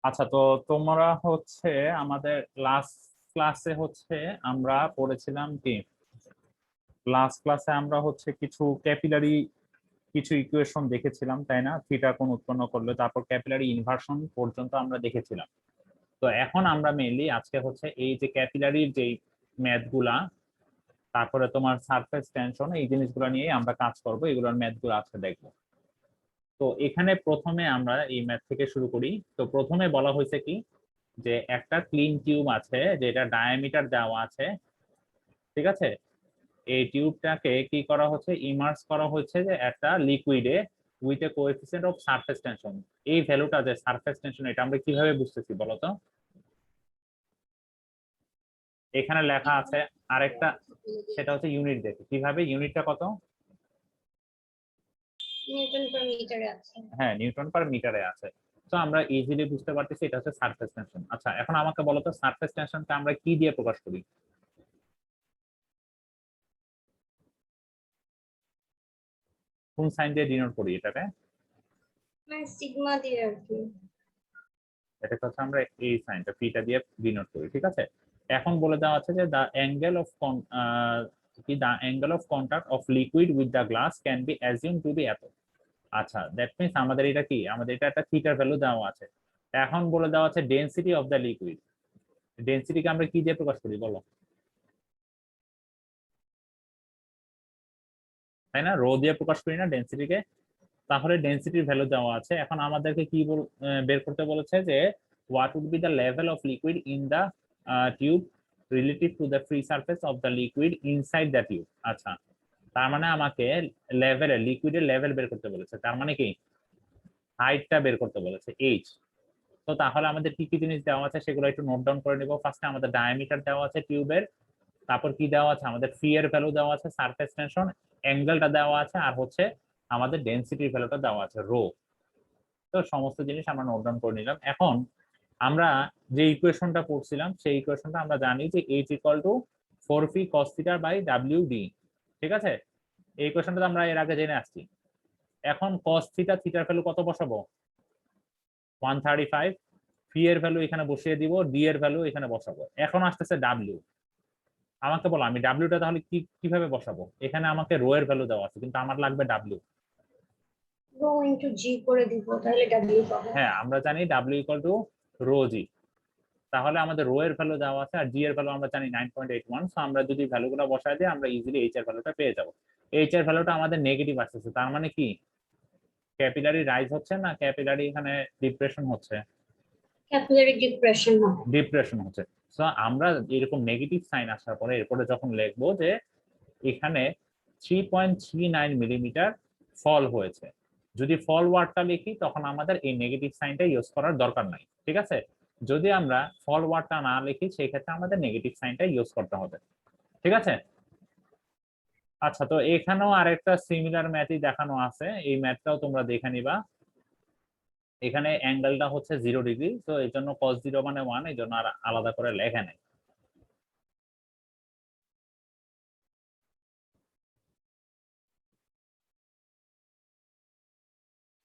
আচ্ছা, তো তোমরা হচ্ছে আমাদের লাস্ট ক্লাসে হচ্ছে আমরা পড়েছিলাম কি, লাস্ট ক্লাসে আমরা হচ্ছে কিছু ক্যাপিলারি কিছু ইকুয়েশন দেখেছিলাম, তাই না? থিটা কোণ উৎপন্ন করলে তারপর ক্যাপিলারি ইনভার্সন পর্যন্ত আমরা দেখেছিলাম। তো এখন আমরা মেইনলি আজকে হচ্ছে এই যে ক্যাপিলারির যে ম্যাথ গুলা, তারপরে তোমার সারফেস টেনশন, এই জিনিসগুলো নিয়ে আমরা কাজ করব, এগুলোর ম্যাথ গুলো আজকে দেখবো। তো এখানে প্রথমে আমরা এই ম্যাথ থেকে শুরু করি। তো প্রথমে বলা হয়েছে কি, যে একটা ক্লিন টিউব আছে যেটা ডায়ামিটার দেওয়া আছে, ঠিক আছে? এই টিউবটাকে কি করা হচ্ছে, ইমার্স করা হচ্ছে যে একটা লিকুইডে with a coefficient of surface tension. এই ভ্যালুটা যে সারফেস টেনশন, এটা আমরা কিভাবে বুঝতেছি বলতো? এখানে লেখা আছে আরেকটা, সেটা হচ্ছে ইউনিট দেখে কিভাবে, ইউনিটটা কত? নিউটন পার মিটারে আছে। হ্যাঁ, নিউটন পার মিটারে আছে। তো আমরা ইজিলি বুঝতে পারতেছি এটা হচ্ছে সারফেস টেনশন। আচ্ছা, এখন আমাকে বলো তো সারফেস টেনশনটা আমরা কি দিয়ে প্রকাশ করি? কোন সাইন দিয়ে ডিনোট করি এটাকে? মানে সিগমা দিয়ে আর কি। এটাকে হচ্ছে আমরা এই সাইনটা ফিটা দিয়ে ডিনোট করি, ঠিক আছে? এখন বলে দেওয়া আছে যে দ্য অ্যাঙ্গেল অফ কি, the angle of contact of liquid with the glass can be assume to be এত। আচ্ছা, দ্যাট মিনস আমাদের এটা কি, আমাদের এটা একটা থিটার ভ্যালু দেওয়া আছে। এখন বলে দেওয়া আছে ডেনসিটি অফ দ্য লিকুইড। ডেনসিটিকে আমরা কি দিয়ে প্রকাশ করি বলো? তাই না, রো দিয়ে প্রকাশ করি না ডেনসিটিকে? তাহলে ডেনসিটির ভ্যালু দেওয়া আছে। এখন আমাদেরকে কি বের করতে বলেছে যে what would be the level of liquid in the tube relative to the free surface of the liquid inside the tube. আচ্ছা, তার মানে আমাকে লেভেলের, লিকুইডের লেভেল বের করতে বলেছে, তার মানে কি হাইটটা বের করতে বলেছে, এইচ। তো তাহলে আমাদের কি কি জিনিস দেওয়া আছে সেগুলো একটু নোট ডাউন করে নিব। ফার্স্টে আমাদের ডায়ামিটার দেওয়া আছে টিউবের, তারপর কি দেওয়া আছে, আমাদের ফি এর ভ্যালু দেওয়া আছে, সারফেস টেনশন, অ্যাঙ্গেলটা দেওয়া আছে, আর হচ্ছে আমাদের ডেনসিটির ভ্যালুটা দেওয়া আছে, রো। তো সমস্ত জিনিস আমরা নোট ডাউন করে নিলাম। এখন আমরা যে ইকুয়েশনটা পড়ছিলাম সেই ইকুয়েশনটা আমরা জানি যে H equal to 4p cos theta by W D, ঠিক আছে? এই ইকুয়েশনটা আমরা এর আগে জেনে আসছি। এখন cos থিটা, থিটার ভ্যালু কত বসাবো? 135। পি এর ভ্যালু এখানে বসিয়ে দিব, ডি এর ভ্যালু এখানে বসাবো। এখন আসতেছে ডাব্লিউ। আমাকে বলো আমি ডাব্লিউটা তাহলে কিভাবে বসাবো? এখানে আমাকে রো এর ভ্যালু দেওয়া আছে, কিন্তু আমার লাগবে ডাব্লিউ। রো ইনটু জি করে দিব, তাহলে ডাব্লিউ পাবো। হ্যাঁ, আমরা জানি ডাব্লিউ ইকুয়াল টু রো জি। তাহলে আমাদের রো এর ভ্যালু দেওয়া আছে আর জি এর ভ্যালু আমরা জানি 9.81। সো আমরা যদি ভ্যালুগুলো বসাই দিই আমরা ইজিলি এইচ এর ভ্যালুটা পেয়ে যাবো। এইচ এর ভ্যালুটা আমাদের নেগেটিভ আসতেছে, তার মানে কি ক্যাপিলারি রাইজ হচ্ছে না ক্যাপিলারি এখানে ডিপ্রেশন হচ্ছে? ক্যাপিলারি ডিপ্রেশন হবে। ডিপ্রেশন হচ্ছে। সো আমরা এরকম নেগেটিভ সাইন আসার পরে এরপরে যখন লিখবো যে এখানে 3.39 মিলিমিটার ফল হয়েছে, যদি ফল ওয়ার্ডটা লিখি তখন আমাদের এই নেগেটিভ সাইনটা ইউজ করার দরকার নাই, ঠিক আছে? যদি আমরা ফল ওয়ার্ডটা না লিখি সেই ক্ষেত্রে আমাদের নেগেটিভ সাইনটা ইউজ করতে হবে, ঠিক আছে? আচ্ছা, তো এখানেও আরেকটা সিমিলার ম্যাথই দেখানো আছে, এই ম্যাথটাও তোমরা দেখে নিবা। এখানে অ্যাঙ্গেলটা হচ্ছে 0 ডিগ্রি, তো এই জন্য cos 0 মানে 1, এই জন্য আর আলাদা করে লেখা নেই।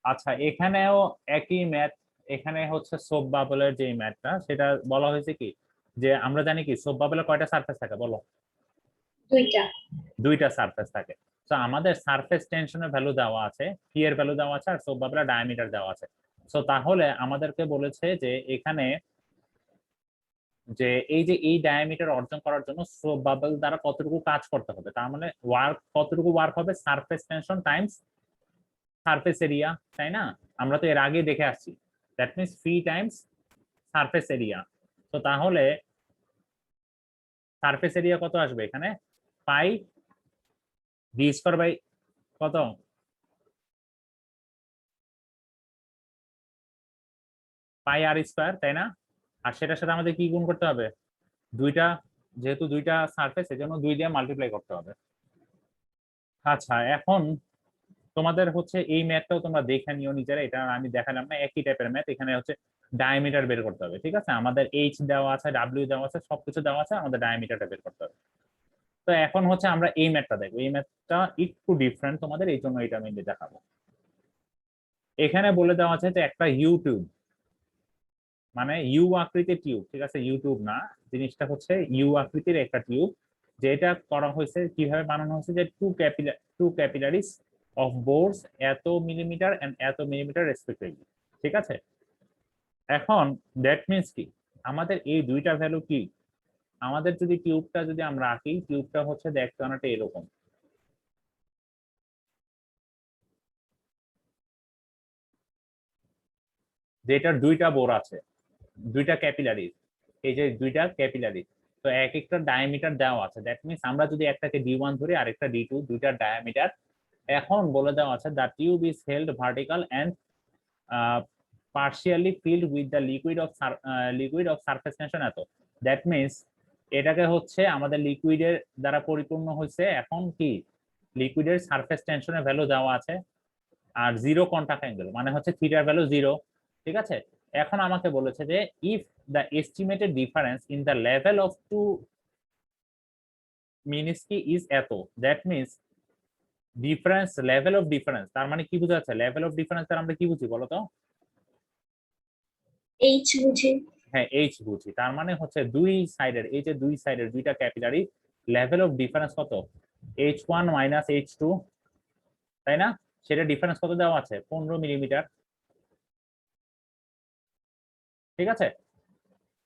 আচ্ছা, এখানেও একই ম্যাথ। এখানে হচ্ছে সোপ বাবলের যে ম্যাথটা, সেটা বলা হয়েছে কি, যে আমরা জানি কি সোপ বাবলের কয়টা সারফেস থাকে বলো? দুইটা। দুইটা সারফেস থাকে। তো আমাদের সারফেস টেনশনের ভ্যালু দেওয়া আছে, পি এর ভ্যালু দেওয়া আছে, আর সোপ বাবলের ডায়ামিটার দেওয়া আছে। তো তাহলে আমাদেরকে বলেছে যে এখানে যে এই যে এই ডায়ামিটার অর্জন করার জন্য সোপ বাবল দ্বারা কতটুকু কাজ করতে হবে, তার মানে ওয়ার্ক কতটুকু ওয়ার্ক হবে, surface tension Times surface area, তাই না? আমরা তো এর আগে দেখে আসছি, that means fee Times surface area. তো তাহলে সারফেস এরিয়া কত আসবে এখানে, পাই ডি স্কয়ার বাই কত, পাই আর স্কয়ার, তাই না? আর সেটার সাথে আমাদের কি গুণ করতে হবে, দুইটা, যেহেতু দুইটা সারফেস এজন্য 2 দিয়ে মাল্টিপ্লাই করতে হবে। আচ্ছা, এখন তোমাদের হচ্ছে এই ম্যাথটাও তোমরা দেখে নিও নিজেরা, এটা আমি দেখালাম না, একই টাইপের ম্যাথ। এখানে হচ্ছে ডায়ামিটার বের করতে হবে, ঠিক আছে? আমাদের এইচ দেওয়া আছে, ডাব্লিউ দেওয়া আছে, সবকিছু দেওয়া আছে, আমাদের ডায়ামিটারটা বের করতে হবে। তো এখন হচ্ছে আমরা এই ম্যাথটা দেখবো, এই ম্যাথটা একটু ডিফারেন্ট তোমাদের, এই জন্য এটা আমি দেখাবো। এখানে বলে দেওয়া আছে যে একটা ইউটিউব, মানে ইউ আকৃতির টিউব, ঠিক আছে, ইউটিউব না, জিনিসটা হচ্ছে ইউ আকৃতির একটা টিউব, যেটা করা হয়েছে কিভাবে বানানো হয়েছে যে টু ক্যাপিলারিজ অফ বোর্ডস এত মিলিমিটার এন্ড এত মিলিমিটার রেসপেক্টিভলি, ঠিক আছে। এখন দ্যাট মিনস কি, আমাদের এই দুইটা ভ্যালু কি, আমাদের যদি টিউবটা যদি আমরা আঁকি, টিউবটা হচ্ছে দেখতে অনেকটা এরকম, যেটার দুইটা বোর আছে, দুইটা ক্যাপিলারি, এই যে দুইটা ক্যাপিলারি, তো এক একটা ডায়ামিটার দেওয়া আছে। দ্যাট মিনস আমরা যদি একটাকে D1 ধরি আর একটা D2, দুইটার ডায়ামিটার। এখন বলে দেওয়া আছে the tube is held vertical and partially filled with the liquid of surface tension এত। দ্যাট মিনস এটাকে হচ্ছে আমাদের লিকুইডের দ্বারা পরিপূর্ণ হয়েছে। এখন কি, লিকুইডের সারফেস টেনশনের ভ্যালু দেওয়া আছে আর জিরো কন্টাক্ট অ্যাঙ্গেল, মানে হচ্ছে থিটার ভ্যালু জিরো, ঠিক আছে। এখন আমাকে বলেছে যে if the estimated difference in the level of two menisci is এত, that means difference, level of difference, তার মানে কি বোঝা যাচ্ছে, লেভেল অফ ডিফারেন্স তার আমরা কি বুঝি বলতো? এইচ বুঝি। হ্যাঁ, এইচ বুঝি। তার মানে হচ্ছে দুই সাইডের, এই যে দুই সাইডের দুইটা ক্যাপিলারি লেভেল অফ ডিফারেন্স কত, H1 মাইনাস H2, তাই না? সেটা ডিফারেন্স কত দেওয়া আছে, 15 মিলিমিটার, ঠিক আছে।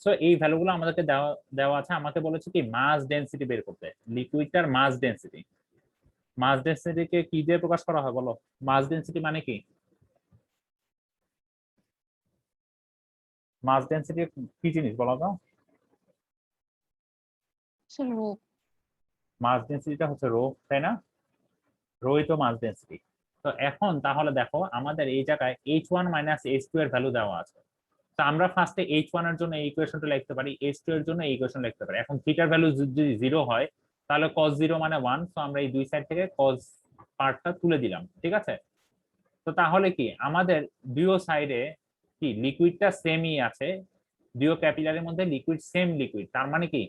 সো এই ভ্যালুগুলো আমাদেরকে দেওয়া দেওয়া আছে। আমাকে বলেছে কি মাস ডেনসিটি বের করতে, লিকুইডটার মাস ডেনসিটি। মাস ডেনসিটিকে কি দিয়ে প্রকাশ করা হয় বলো? মাস ডেনসিটি মানে কি? মাস ডেনসিটি কি জিনিস বলো তো? রো। মাস ডেনসিটিটা হচ্ছে রো, তাই না? রোই তো মাস ডেনসিটি। তো এখন তাহলে দেখো আমাদের এই জায়গায় H1 মাইনাস H2 এর ভ্যালু দেওয়া আছে। তো আমরা ফার্স্টে H1 এর জন্য এই ইকুয়েশনটা লিখতে পারি, H2 এর জন্য এই ইকুয়েশন লিখতে পারি। এখন থিটার ভ্যালু যদি 0 হয় তাহলে cos 0 মানে 1, তো আমরা এই দুই সাইড থেকে cos পার্টটা তুলে দিলাম, ঠিক আছে। তো তাহলে কি আমাদের দুই সাইডে কি লিকুইডটা সেমই আছে, দুই ক্যাপিলারির মধ্যে লিকুইড সেম লিকুইড, তার মানে কি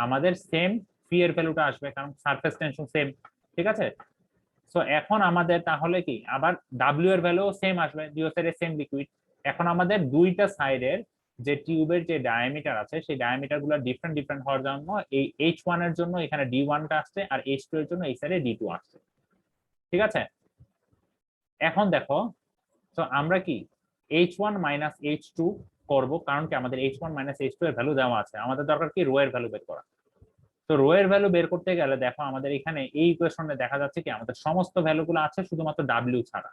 আমাদের সেম ফি এর ভ্যালুটা আসবে, কারণ সারফেস টেনশন সেম, ঠিক আছে। সো এখন আমাদের তাহলে কি আবার ডাব্লিউ এর ভ্যালু সেম আসবে, দুই সাইডে সেম লিকুইড। এখন আমাদের দুইটা সাইডের যে টিউবের যে ডায়ামিটার আছে সেই ডায়ামিটার গুলো ডিফারেন্ট ডিফারেন্ট হওয়ার জন্য এই H1 এর জন্য এখানে D1 টা আসছে আর H2 এর জন্য এই সাইডে D2 আসছে, ঠিক আছে। এখন দেখো, তো আমরা কি H1 মাইনাস H2 করব, কারণ কি আমাদের H1 মাইনাস H2 এর ভ্যালু দেওয়া আছে, আমাদের দরকার কি রো এর ভ্যালু বের করা। তো রো এর ভ্যালু বের করতে গেলে দেখো আমাদের এখানে এই ইকুয়েশনে দেখা যাচ্ছে কি আমাদের সমস্ত ভ্যালুগুলো আছে শুধুমাত্র ডাব্লিউ ছাড়া।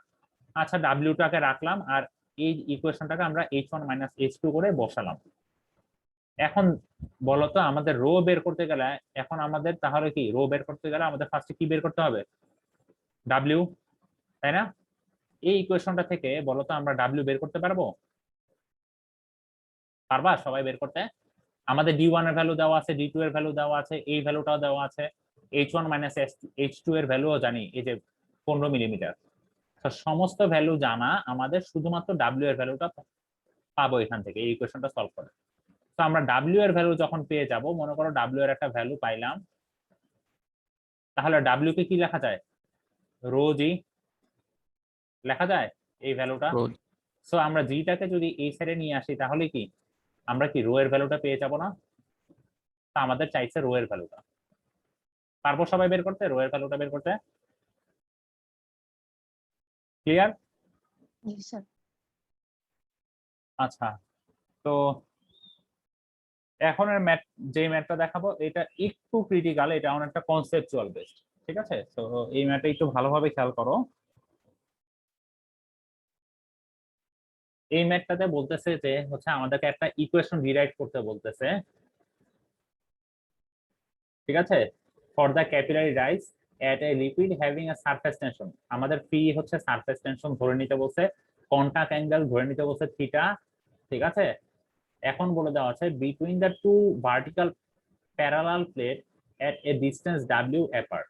আচ্ছা, ডাব্লিউটাকে রাখলাম আর এই ইকুয়েশনটাকে আমরা H1 মাইনাস H2 করে বসালাম। এখন বলতো আমাদের রো বের করতে গেলে, এখন আমাদের তাহলে কি রো বের করতে গেলে আমাদের ফার্স্টে কি বের করতে হবে, ডাব্লিউ, তাই না? এই ইকুয়েশনটা থেকে বলতো আমরা ডাব্লিউ বের করতে পারবো? পারবা সবাই বের করতে? আমাদের D1 এর ভ্যালু দেওয়া আছে, D2 এর ভ্যালু দেওয়া আছে, এই ভ্যালুটাও দেওয়া আছে, H1 মাইনাস H2 এর ভ্যালুও জানি, এই যে 15 মিলিমিটার। সমস্ত ভ্যালু জানা, আমাদের শুধুমাত্র ডাব্লিউ এর ভ্যালুটা পাবো এখান থেকে এই ইকুয়েশনটা সলভ করে। তো আমরা ডাব্লিউ এর ভ্যালু যখন পেয়ে যাব, মনে করো ডাব্লিউ এর একটা ভ্যালু পাইলাম, তাহলে ডাব্লিউ কে কি লেখা যায়, রো জি লেখা যায় এই ভ্যালুটা। সো আমরা জিটাকে যদি এই সাইডে নিয়ে আসি তাহলে কি আমরা কি রো এর ভ্যালুটা পেয়ে যাব না? তা আমাদের চাইছে রো এর ভ্যালুটা। পারবো সবাই বের করতে, রো এর ভ্যালুটা বের করতে? ক্লিয়ার? জি স্যার। আচ্ছা, তো এখন এর ম্যাথ, যে ম্যাথটা দেখাবো এটা একটু ক্রিটিক্যাল, এটা অনেকটা কনসেপচুয়াল বেসড, ঠিক আছে। তো এই ম্যাথটা একটু ভালোভাবে খেয়াল করো। এই ম্যাথটাতে বলতেছে যে হচ্ছে আমাদেরকে একটা ইকুয়েশন রিরাইট করতে বলতেছে, ঠিক আছে, for the capillary rise at a liquid having a surface tension. আমাদের ফি হচ্ছে সারফেস টেনশন ধরে নিতে বলছে, কন্টাক্ট অ্যাঙ্গেল ধরে নিতে বলছে থিটা, ঠিক আছে। এখন বলে দেওয়া আছে between the two vertical parallel plate at a distance W apart.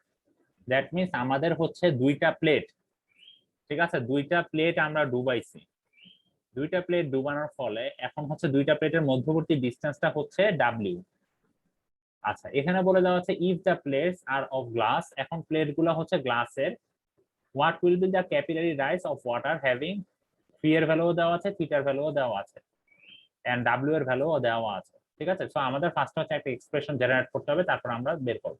That means আমাদের হচ্ছে দুইটা প্লেট, ঠিক আছে, দুইটা প্লেট আমরা ডুবাইছি। দুইটা প্লেট ডুবানোর ফলে এখন হচ্ছে দুইটা প্লেটের মধ্যবর্তী ডিস্টেন্সটা হচ্ছে ডাব্লিউ। আচ্ছা, এখানে বলে দেওয়া আছে if the plates are of glass, এখন প্লেট গুলো হচ্ছে গ্লাসের, what will be the capillary rise of water having, phi এর ভ্যালুও দেওয়া আছে, থিটার ভ্যালুও দেওয়া আছে। এন্ড ডাব্লিউ এর ভ্যালু দেওয়া আছে, ঠিক আছে। সো আমাদের ফার্স্ট হচ্ছে একটা এক্সপ্রেশন জেনারেট করতে হবে, তারপর আমরা বের করব।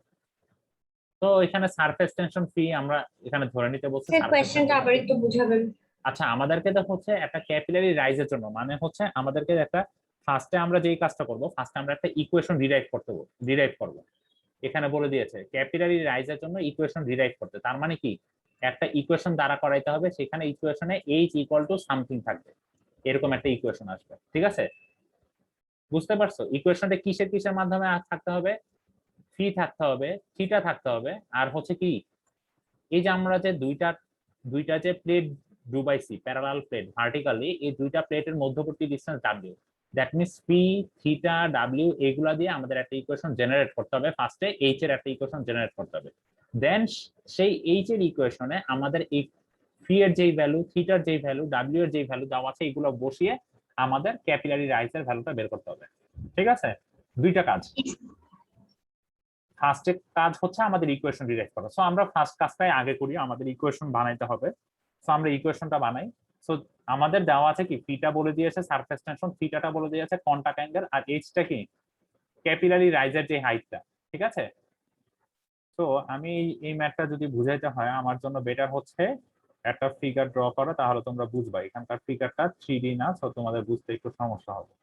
তো এখানে সারফেস টেনশন ফি আমরা এখানে ধরে নিতে বলছি স্যার সারফেস কোয়েশ্চেনটা টেনশন। আবার একটু বুঝাবেন। আচ্ছা, আমাদেরকে তো হচ্ছে একটা ক্যাপিলারি রাইজের জন্য মানে হচ্ছে আমাদেরকে একটা ফার্স্টে আমরা যেই কাজটা করব, ফার্স্টে আমরা একটা ইকুয়েশন ডিরাইভ করব। এখানে বলে দিয়েছে ক্যাপিলারি রাইজের জন্য ইকুয়েশন ডিরাইভ করতে, তার মানে কি একটা ইকুয়েশন দ্বারা করাইতে হবে, সেখানে ইকুয়েশনে এইচ ইকুয়াল টু সামথিং থাকবে, এরকম একটা ইকুয়েশন আসবে, ঠিক আছে। বুঝতে পারছো ইকুয়েশনটা কিসের কিসের মাধ্যমে থাকতে হবে? ফি থাকতে হবে, থিটা থাকতে হবে, আর হচ্ছে কি এই যে আমরা যে দুইটা দুইটা যে প্লেট ডুবাইছি প্যারালাল প্লেট ভার্টিক্যালি, এই দুইটা প্লেটের মধ্যবর্তী distance W, that means P theta W এগুলা দিয়ে আমাদের একটা ইকুয়েশন জেনারেট করতে হবে। ফার্স্টে এইচ এর একটা ইকুয়েশন জেনারেট করতে হবে, দেন সেই এইচ এর ইকুয়েশনে আমাদের এই পি এর যেই ভ্যালু, থিটার যেই ভ্যালু, ডাব্লিউ এর যেই ভ্যালু দেওয়া আছে এগুলো বসিয়ে আমাদের ক্যাপিলারি রাইজের ভ্যালুটা বের করতে হবে, ঠিক আছে। দুইটা কাজ। ফার্স্ট কাজ হচ্ছে আমাদের ইকুয়েশন ডিরাইভ করা। সো আমরা ফার্স্ট কাজটাই আগে করি, আমাদের ইকুয়েশন বানাইতে হবে। সো আমরা ইকুয়েশনটা বানাই। সো আমাদের দেওয়া আছে কি ফিটা বলে দিয়েছে সারফেস টেনশন, থিটাটা বলে দিয়েছে কন্টাক্ট অ্যাঙ্গেল, আর এইচটা কি ক্যাপিলারি রাইজের যে হাইটটা, ঠিক আছে। তো আমি এই ম্যাথটা যদি বুঝাইতে হয় আমার জন্য বেটার হচ্ছে একটা ফিগার ড্র করো, তাহলে তোমরা বুঝবা। এখানকার ফিগারটা 3D না, সো তোমাদের বুঝতে একটু সমস্যা হবে।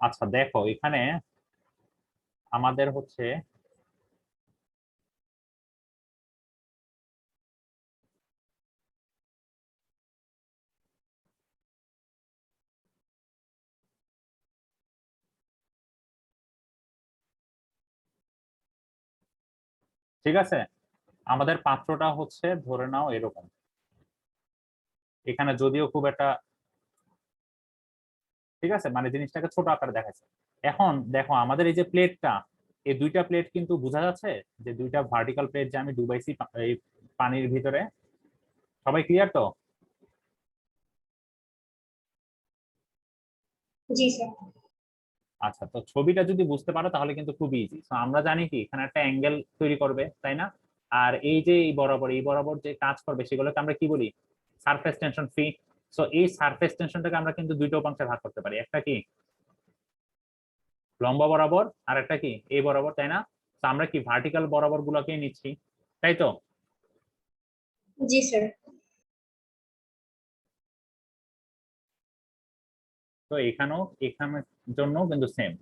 আচ্ছা দেখো এখানে আমাদের হচ্ছে ঠিক আছে, আমাদের পাত্রটা হচ্ছে ধরে নাও এরকম। এখানে যদিও খুব একটা, ঠিক আছে, মানে জিনিসটাকে ছোট আকারে দেখাচ্ছে। এখন দেখো আমাদের এই যে প্লেটটা, এই দুইটা প্লেট কিন্তু বোঝা যাচ্ছে যে দুইটা ভার্টিক্যাল প্লেট যে আমি ডুবাইছি এই পানির ভিতরে। সবাই ক্লিয়ার তো? জি স্যার। আচ্ছা, তো ছবিটা যদি বুঝতে পারো তাহলে কিন্তু খুব ইজি। তো আমরা জানি কি এখানে একটা অ্যাঙ্গেল তৈরি করবে, তাই না? আর এই যে এই বরাবর যে কাজ করবে সেগুলোকে আমরা কি বলি? সারফেস টেনশন ফি। সো এই সারফেস টেনশনটাকে আমরা কিন্তু দুইটা উপাংশে ভাগ করতে পারি, একটা কি লম্বা বরাবর আর একটা কি এই বরাবর, তাই না? তো আমরা কি ভার্টিক্যাল বরাবর গুলোকে নিচ্ছি, তাই তো? জি স্যার। তো এখানেও এখানের জন্য কিন্তু সেম।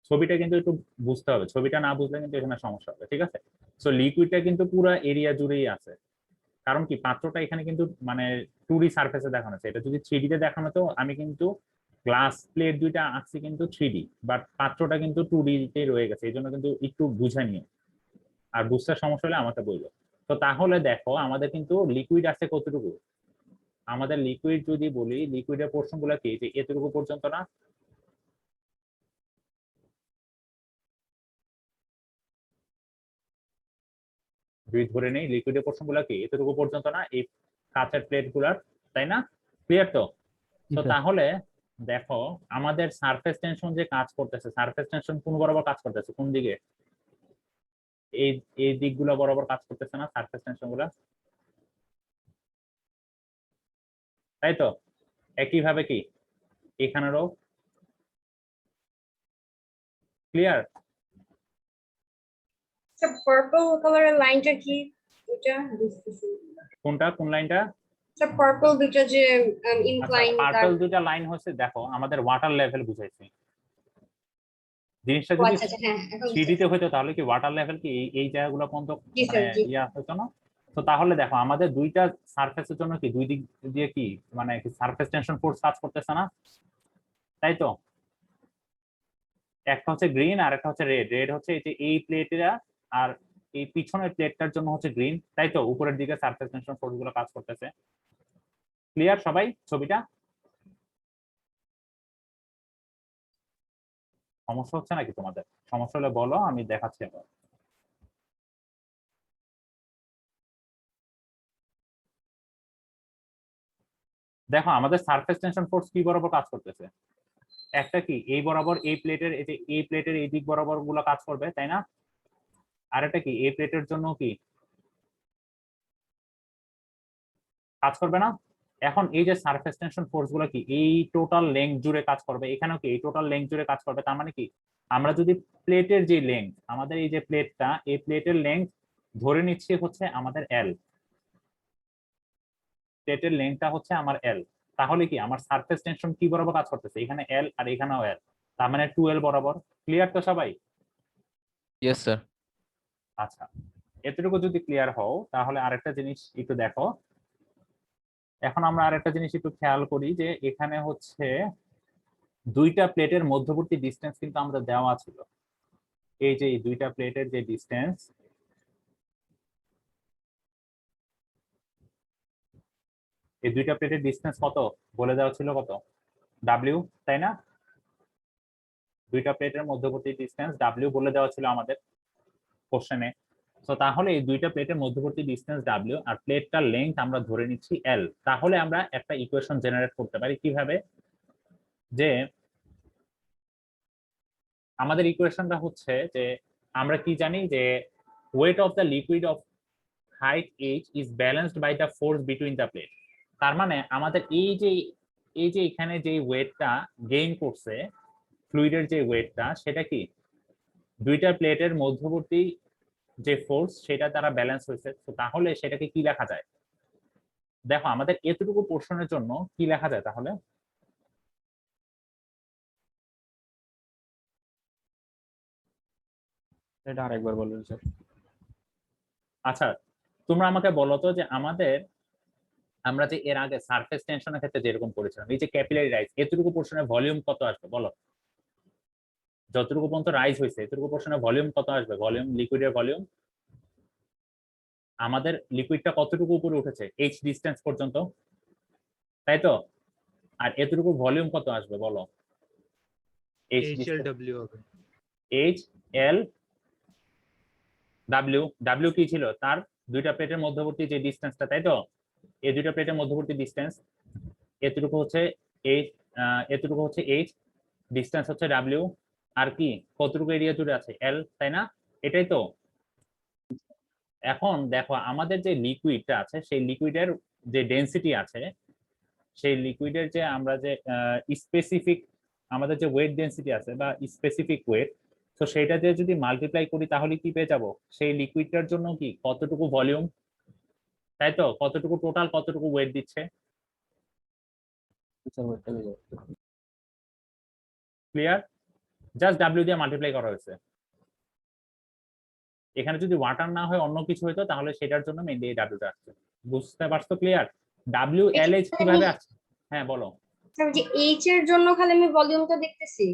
ছবিটা কিন্তু একটু বুঝতে হবে, ছবিটা না বুঝলে কিন্তু এখানে সমস্যা হবে, ঠিক আছে। সো লিকুইডটা কিন্তু পুরো এরিয়া জুড়েই আছে, কারণ কি পাত্রটা এখানে কিন্তু মানে 2D সারফেসে দেখানো আছে। এটা যদি 3D তে দেখানো তো আমি কিন্তু গ্লাস প্লেট দুইটা আঁকছি কিন্তু 3D, বাট পাত্রটা কিন্তু 2D তে রয়ে গেছে, এই জন্য কিন্তু একটু বুঝে নিও। আর বুঝতে সমস্যা হলে আমাকে বললো। তো তাহলে দেখো আমাদের কিন্তু লিকুইড আছে কতটুকু? আমাদের লিকুইড যদি বলি, লিকুইডের পোর্শন গুলো কি যে এতটুকু পর্যন্ত না? যদি ধরে নেই লিকুইডের পোর্শন গুলো কি এতটুকু পর্যন্ত না, এই কাঁচের প্লেট গুলার, তাই না? ক্লিয়ার তো? তো তাহলে দেখো আমাদের সারফেস টেনশন যে কাজ করতেছে, সারফেস টেনশন কোন বরাবর কাজ করতেছে, কোন দিকে? এই এই দিকগুলো বরাবর কাজ করতেছে না সারফেস টেনশন গুলা, তাই তো? একইভাবে কি এখানেরও, ক্লিয়ার? স্যার পার্পল কালারের লাইনটা কি? এটা বুঝতেছি না। কোনটা, কোন লাইনটা? স্যার পার্পল দুটো যে আচ্ছা, ইনক্লাইন তার। পার্পল দুইটা লাইন হচ্ছে দেখো আমাদের ওয়াটার লেভেল বুঝাইছি। জিনিসটা ও যদি আচ্ছা আচ্ছা, হ্যাঁ এখন বুঝতে 3D তে পারছি। হইতো তাহলে কি ওয়াটার লেভেল কি এই জায়গাগুলো পর্যন্ত জি মানে স্যার, জি। ইয়া হতো না? তো তাহলে দেখো আমাদের দুইটা সারফেসের জন্য কি দুই দিক দিয়ে কি মানে সারফেস টেনশন ফোর্স কাজ করতেছে না, তাই তো? একটা হচ্ছে গ্রিন আর একটা হচ্ছে রেড। রেড হচ্ছে এই যে এই প্লেটটা, আর এই পিছনের প্লেটটার জন্য হচ্ছে গ্রিন, তাই তো? উপরের দিকে সারফেস টেনশন ফোর্স গুলো কাজ করতেছে। ক্লিয়ার সবাই ছবিটা? সমস্যা হচ্ছে নাকি তোমাদের? সমস্যা হলে বলো, আমি দেখাচ্ছি আবার। দেখো আমাদের সারফেস টেনশন ফোর্স কি বরাবর কাজ করতেছে? একটা কি এই বরাবর এই প্লেটের এই দিক বরাবর গুলো কাজ করবে, তাই না? আর একটা কি এই প্লেটের জন্য কি কাজ করবে না? এখন এই যে সারফেস টেনশন ফোর্স গুলো কি এই টোটাল লেংথ জুড়ে কাজ করবে, এখানেও কি এই টোটাল লেংথ জুড়ে কাজ করবে। তার মানে কি আমরা যদি প্লেটের যে লেংথ, আমাদের এই যে প্লেটটা, এই প্লেটের লেংথ ধরে নিচ্ছি হচ্ছে আমাদের এল, প্লেটের লেংথটা হচ্ছে আমার এল, তাহলে কি আমার সারফেস টেনশন কি বরাবর কাজ করতেছে, এখানে এল আর এখানেও এল, তার মানে 2L বরাবর। ক্লিয়ার তো সবাই? Yes sir. আচ্ছা, এতটুকু যদি ক্লিয়ার হও তাহলে আরেকটা জিনিস একটু দেখো। এখন আমরা আরেকটা জিনিস একটু খেয়াল করি যে এখানে হচ্ছে দুইটা প্লেটের মধ্যবর্তী ডিসটেন্স কিন্তু আমাদের দেওয়া ছিল। এই যে এই দুইটা প্লেটের যে ডিসটেন্স, এই দুইটা প্লেটের ডিসটেন্স কত বলে দেওয়া ছিল, কত? W, তাই না? দুইটা প্লেটের মধ্যবর্তী ডিসটেন্স W বলে দেওয়া ছিল আমাদের কোশ্চেনে। তো তাহলে এই দুইটা প্লেটের মধ্যবর্তী ডিসটেন্স W আর প্লেটটার লেংথ আমরা ধরে নিচ্ছি L। তাহলে আমরা একটা ইকুয়েশন জেনারেট করতে পারি কিভাবে, যে আমাদের ইকুয়েশনটা হচ্ছে যে আমরা কি জানি যে weight of the liquid of height h is balanced by the force between the plate. তার মানে আমাদের এই যে এখানে যে ওয়েটটা গেইন করছে, ফ্লুইডের যে ওয়েটটা, সেটা কি দুইটা প্লেটের মধ্যবর্তী যে ফোর্স সেটা দ্বারা ব্যালেন্স হয়েছে। তো তাহলে সেটাকে কি লেখা যায়? দেখো আমাদের এতটুকু পোর্শনের জন্য কি লেখা যায় তাহলে? এটা আরেকবার বলবেন স্যার। আচ্ছা, তোমরা আমাকে বলো তো যে আমরা যে এর আগে সারফেস টেনশনের ক্ষেত্রে যেরকম করেছিলাম, এই যে ক্যাপিলারি রাইজ, এতটুকু পোর্শনের ভলিউম কত আসবে বলো? যতটুকু পর্যন্ত রাইজ হয়েছে এতটুকু পোর্শনের ভলিউম কত আসবে? ভলিউম, লিকুইডের ভলিউম, আমাদের লিকুইডটা কতটুকু উপরে উঠেছে? h ডিসটেন্স পর্যন্ত, তাই তো? আর এতটুকু ভলিউম কত আসবে বলো? HLW হবে। HLW কি ছিল? তার দুইটা প্লেটের মধ্যবর্তী যে ডিসটেন্সটা, তাই তো? এই দুইটা প্লেটের মধ্যবর্তী ডিসটেন্স এতটুকু হচ্ছে এতটুকু হচ্ছে h, ডিসটেন্স হচ্ছে W, আর কি কতটুকু এরিয়া জুড়ে আছে? L, তাই না? এটাই তো। এখন দেখো আমাদের যে লিকুইডটা আছে সেই লিকুইডের যে ডেনসিটি আছে, সেই লিকুইডের যে আমরা যে স্পেসিফিক আমাদের যে ওয়েট ডেনসিটি আছে বা স্পেসিফিক ওয়েট, তো সেটা দিয়ে যদি মাল্টিপ্লাই করি তাহলে কি পেয়ে যাব? সেই লিকুইডটার জন্য কি কতটুকু ভলিউম, তাই তো? কতটুকু টোটাল, কতটুকু ওয়েট দিচ্ছে? স্যার ওইটা হয়ে যাবে। ক্লিয়ার? জাস্ট W দিয়ে মাল্টিপ্লাই করা হয়েছে। এখানে যদি ওয়াটার না হয় অন্য কিছু হইতো তাহলে সেটার জন্য মেইনলি এই W টা আসছে। বুঝতে পারছো? ক্লিয়ার? WLH কিভাবে আসছে? হ্যাঁ বলো। স্যার যে এইচ এর জন্য খালি আমি ভলিউমটা দেখতেছি।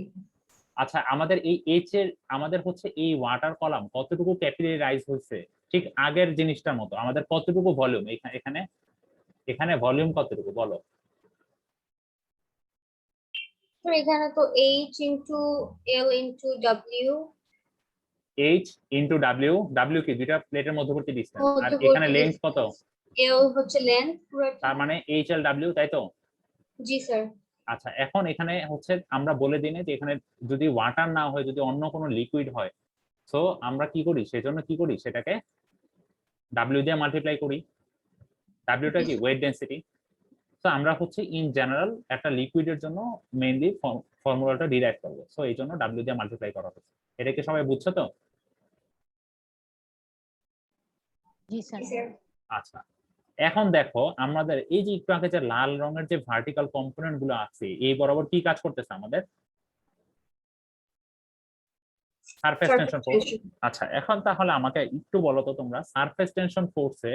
আচ্ছা, আমাদের এই এইচ এর আমাদের হচ্ছে এই ওয়াটার কলাম কতটুকু ক্যাপিলারি রাইজ হচ্ছে, ঠিক আগের জিনিসটার মতো আমাদের কতটুকু ভলিউম, এখানে এখানে ভলিউম কতটুকু বলো? তো এখানে তো এইচ ইনটু এল into W, H into W কি দুইটা প্লেটের মধ্যবর্তী ডিসটেন্স, আর এখানে লেন্থ কত? এল হচ্ছে লেন্থ পুরোটা। তার মানে HLW, তাই তো? জি স্যার। আচ্ছা, এখন এখানে হচ্ছে আমরা বলে দিই না যে এখানে যদি ওয়াটার না হয়, যদি অন্য কোনো লিকুইড হয়, তো আমরা কি করি, সেজন্য কি করি, সেটাকে W দিয়ে মাল্টিপ্লাই করি। Wটা কি ওয়েট ডেনসিটি। তো আমরা হচ্ছে ইন জেনারেল একটা লিকুইডের জন্য মেইনলি ফর্মুলাটা ডিরাইভ করব, সো এই জন্য W দিয়ে মাল্টিপ্লাই করা হচ্ছে। এটা কি সবাই বুঝছো তো? জি স্যার। জি স্যার। আচ্ছা, এখন দেখো আমাদের এই যে একটু আগে যে লাল রঙের যে ভার্টিক্যাল কম্পোনেন্ট গুলো আছে, এই বরাবর কি কাজ করতেছে আমাদের? Surface tension force. আচ্ছা, এখন তাহলে আমাকে একটু বলো তো তোমরা, সারফেস টেনশন ফোর্সে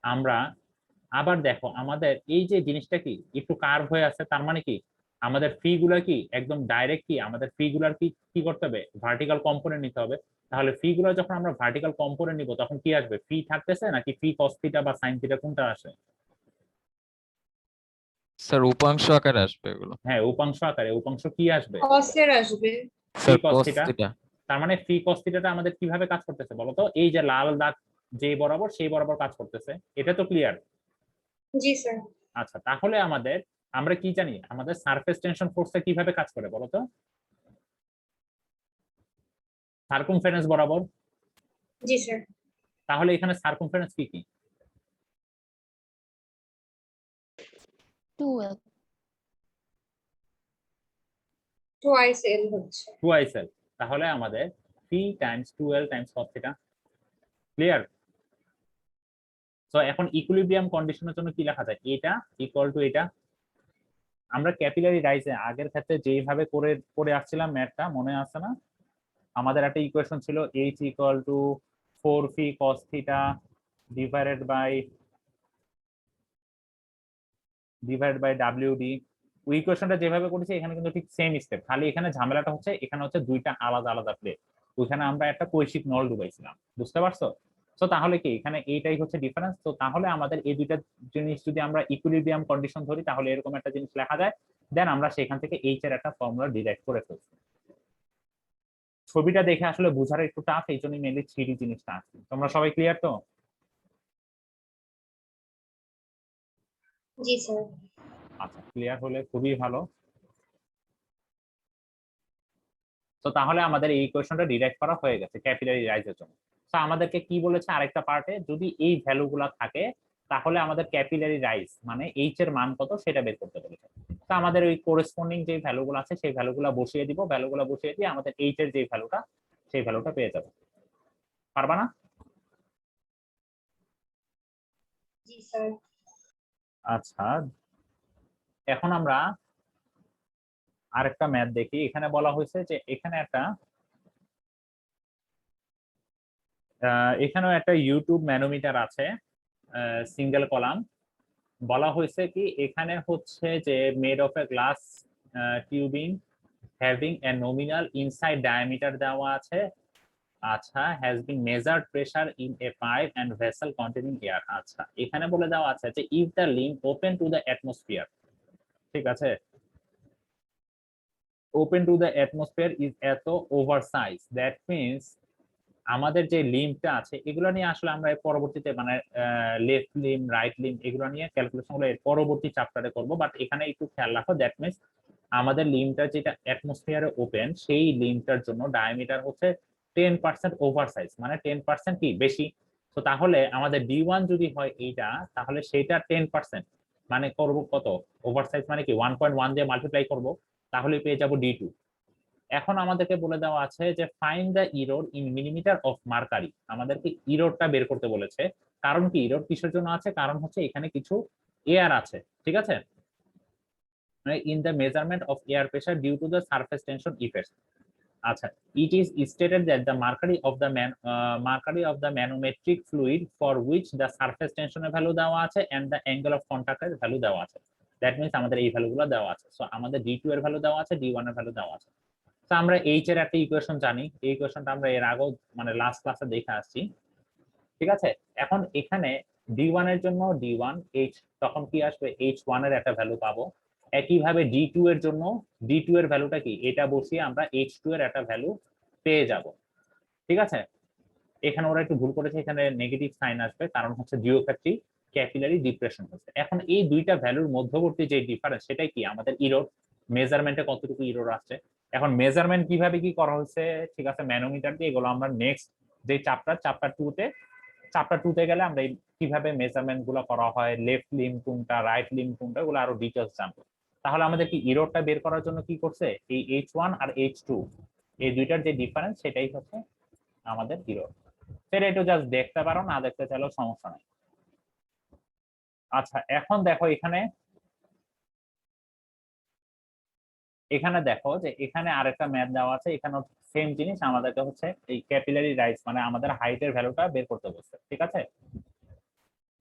আমরা আবার দেখো আমাদের এই যে জিনিসটা কি একটু কার্ভ হয়ে আছে, তার মানে কি আমাদের ফি গুলা কি একদম ডাইরেক্ট, কি আমাদের ফি গুলার কি করতে হবে? ভার্টিক্যাল কম্পোনেন্ট নিতে হবে। তাহলে ফি গুলো যখন আমরা ভার্টিক্যাল কম্পোনেন্ট নিব তখন কি আসবে? ফি থাকতেছে নাকি ফি কস থিটা বা সাইন থিটা, কোনটা আসে? স্যার উপাংশ আকারে আসবে এগুলো। হ্যাঁ, উপাংশ আকারে। উপাংশ কি আসবে? কসের আসবে। Sir cos cos theta. Theta. তার মানে ফি কস থিটাটা আমাদের কিভাবে কাজ করতেছে বলো তো? এই যে লাল দাগ যে বরাবর সেই বরাবর কাজ করতেছে, এটা তো ক্লিয়ার? জি স্যার। আচ্ছা, তাহলে আমাদের আমরা কি জানি আমাদের সারফেস টেনশন ফোর্সটা কিভাবে কাজ করে বলো তো? সার্কুমফারেন্স বরাবর। জি স্যার। তাহলে এখানে সার্কুমফারেন্স কি কি? 2L টুয়াইস এল হচ্ছে। 2l। তাহলে আমাদের p Times 2l Times cos theta. Clear? So এখন ইকুইলিব্রিয়াম কন্ডিশনের জন্য কি লেখা যায়? এটা ইকুয়াল টু এটা। আমরা ক্যাপিলারি রাইজে আগের ক্ষেত্রে যেইভাবে করে করে আসছিলাম ম্যাথটা মনে আছে না? আমাদের একটা ইকুয়েশন ছিল h equal to 4p cos theta divided by wd। ওই ইকুয়েশনটা যেভাবে করেছি এখানে কিন্তু ঠিক সেম স্টেপ, খালি এখানে ঝামেলাটা হচ্ছে এখানে হচ্ছে দুইটা আলাদা আলাদা প্লেট, ওইখানে আমরা একটা কৈশিক নল ডুবাইছিলাম, বুঝতে পারছো? তো তাহলে কি এখানে এইটাই হচ্ছে ডিফারেন্স। তো তাহলে আমাদের এই দুইটা জিনিস যদি আমরা ইকুইলিব্রিয়াম কন্ডিশন ধরি তাহলে এরকম একটা জিনিস লেখা যায়, দেন আমরা সেখান থেকে এইচ এর একটা ফর্মুলা ডিরাইভ করে ফেলছি। ছবিটা দেখে আসলে বোঝার একটু টাফ, এই জন্যই মেনলি 3D জিনিসটা আছে। তোমরা সবাই ক্লিয়ার তো? জি স্যার। আচ্ছা, ক্লিয়ার হলে খুবই ভালো। তো তাহলে আমাদের এই ইকুয়েশনটা ডিরাইভ করা হয়ে গেছে ক্যাপিলারি রাইজের জন্য। তো আমাদেরকে কি বলেছে আরেকটা পার্টে, যদি এই ভ্যালুগুলো থাকে তাহলে আমাদের ক্যাপিলারি রাইজ মানে এইচ এর মান কত সেটা বের করতে বলেছে। তো আমাদের ওই করেসপন্ডিং যে ভ্যালুগুলো আছে সেই ভ্যালুগুলো বসিয়ে দিব, ভ্যালুগুলো বসিয়ে দিয়ে আমাদের এইচ এর যে ভ্যালুটা সেই ভ্যালুটা পেয়ে যাবে। পারবা না? জি স্যার। আচ্ছা, এখন আমরা আরেকটা ম্যাথ দেখি। এখানে বলা হয়েছে যে এখানে একটা এখানেও একটা ইউটিউব ম্যানোমিটার আছে, সিঙ্গেল কলাম। বলা হয়েছে কি এখানে হচ্ছে যে made of a glass tubing having a nominal inside diameter দেওয়া আছে। আচ্ছা, has been measured pressure in a pipe and vessel containing air. আচ্ছা, এখানে বলে দেওয়া আছে যে if the link open to the atmosphere, ঠিক আছে, open to the atmosphere is এত ওভার সাইজ, দ্যাট মিনস আমাদের যে লিম্বটা আছে এগুলো নিয়ে আসলে আমরা পরবর্তীতে মানে লেফট লিম্ব রাইট লিম্ব এগুলো নিয়ে ক্যালকুলেশন গুলো এর পরবর্তী চ্যাপ্টারে করব, বাট এখানে একটু খেয়াল রাখো, দ্যাট মিনস আমাদের লিম্বটা যেটা অ্যাটমসফিয়ারে ওপেন সেই লিম্বটার জন্য ডায়ামিটার হচ্ছে 10% ওভার সাইজ, মানে 10% কি বেশি। তো তাহলে আমাদের D1 যদি হয় এইটা, তাহলে সেটা 10% মানে করব কত ওভার সাইজ, মানে কি 1.1 দিয়ে মাল্টিপ্লাই করব, তাহলে পেয়ে যাব D2। এখন আমাদেরকে বলে দেওয়া আছে যে find the error in millimetre of mercury, আমাদেরকে ইররটা বের করতে বলেছে। কারণ কি ইরর কিসের জন্য আছে? কারণ হচ্ছে এখানে কিছু এয়ার আছে, ঠিক আছে, মানে in the measurement of air pressure due to the surface tension effect. আচ্ছা, it is stated that the mercury of the manometric fluid for which the surface টেনশনের ভ্যালু দেওয়া আছে এন্ড দ্য অ্যাঙ্গেল অফ কন্টাক্টের value দেওয়া আছে। That means আমাদের এই ভ্যালুগুলো দেওয়া আছে। সো আমাদের D2 এর ভ্যালু দেওয়া আছে, D1 এর ভ্যালু দেওয়া আছে। তো আমরা এইচ এর একটা ইকুয়েশন জানি, এই ইকুয়েশনটা আমরা এর আগেও মানে লাস্ট ক্লাসে দেখে আসছি, ঠিক আছে। এখন এখানে D1 এর জন্য D1 H, তখন কি আসবে H1 এর একটা ভ্যালু পাবো। একইভাবে D2 এর জন্য D2 এর ভ্যালুটা কি, এটা বসিয়ে আমরা H2 এর একটা ভ্যালু পেয়ে যাব, ঠিক আছে। এখানে ওরা একটু ভুল করেছে, এখানে নেগেটিভ সাইন আসবে কারণ হচ্ছে জিওফ্যাক্টরি ক্যাপিলারি ডিপ্রেশন হচ্ছে। এখন এই দুইটা ভ্যালুর মধ্যবর্তী যে ডিফারেন্স সেটাই কি আমাদের ইরর, মেজারমেন্টে কতটুকু ইরর আসছে। এখন মেজারমেন্ট কিভাবে কি করা হচ্ছে, ঠিক আছে, ম্যানোমিটার দিয়ে, এগুলো আমরা নেক্সট যে চ্যাপ্টার 2 তে গেলে আমরা কিভাবে মেজারমেন্ট গুলো করা হয়, লেফট লিম্ব কোনটা রাইট লিম্ব কোনটা, এগুলো আরো ডিটেলস জানবো। তাহলে আমাদের কি ইররটা বের করার জন্য কি করছে, এই H1 আর H2 এই দুইটার যে ডিফারেন্স সেটাই হচ্ছে আমাদের ইরর। সেটা একটু জাস্ট দেখতে পারো, না দেখতে চাইলেও সমস্যা নাই। আচ্ছা, এখন দেখো এখানে দেখো যে এখানে আরেকটা ম্যাথ দেওয়া আছে, এখানে সেম জিনিস আমাদেরকে হচ্ছে এই ক্যাপিলারি রাইজ মানে আমাদের হাইটের ভ্যালুটা বের করতে বলছে, ঠিক আছে,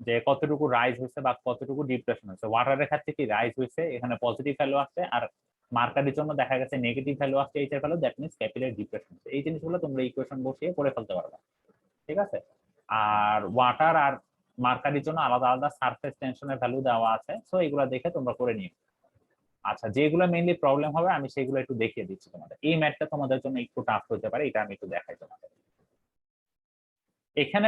যে কতটুকু রাইজ হয়েছে বা কতটুকু ডিপ্রেশন হয়েছে। ওয়াটারের ক্ষেত্রে কি রাইজ হয়েছে, এখানে পজিটিভ ভ্যালু আসছে, আর মার্কারির জন্য দেখা গেছে নেগেটিভ ভ্যালু আসছে এইচ এর value, that means capillary depression. এই জিনিসগুলো তোমরা ইকুয়েশন বসিয়ে করে ফেলতে পারবে, ঠিক আছে। আর ওয়াটার আর মার্কারির জন্য আলাদা আলাদা সারফেস টেনশনের ভ্যালু দেওয়া আছে, সো এগুলো দেখে তোমরা করে নিও। আচ্ছা, যেগুলো মেইনলি প্রবলেম হবে আমি সেগুলো একটু দেখিয়ে দিচ্ছি তোমাদের। এই ম্যাথটা তোমাদের জন্য একটু টাফ হতে পারে, এটা আমি একটু দেখাই তোমাদের। এখানে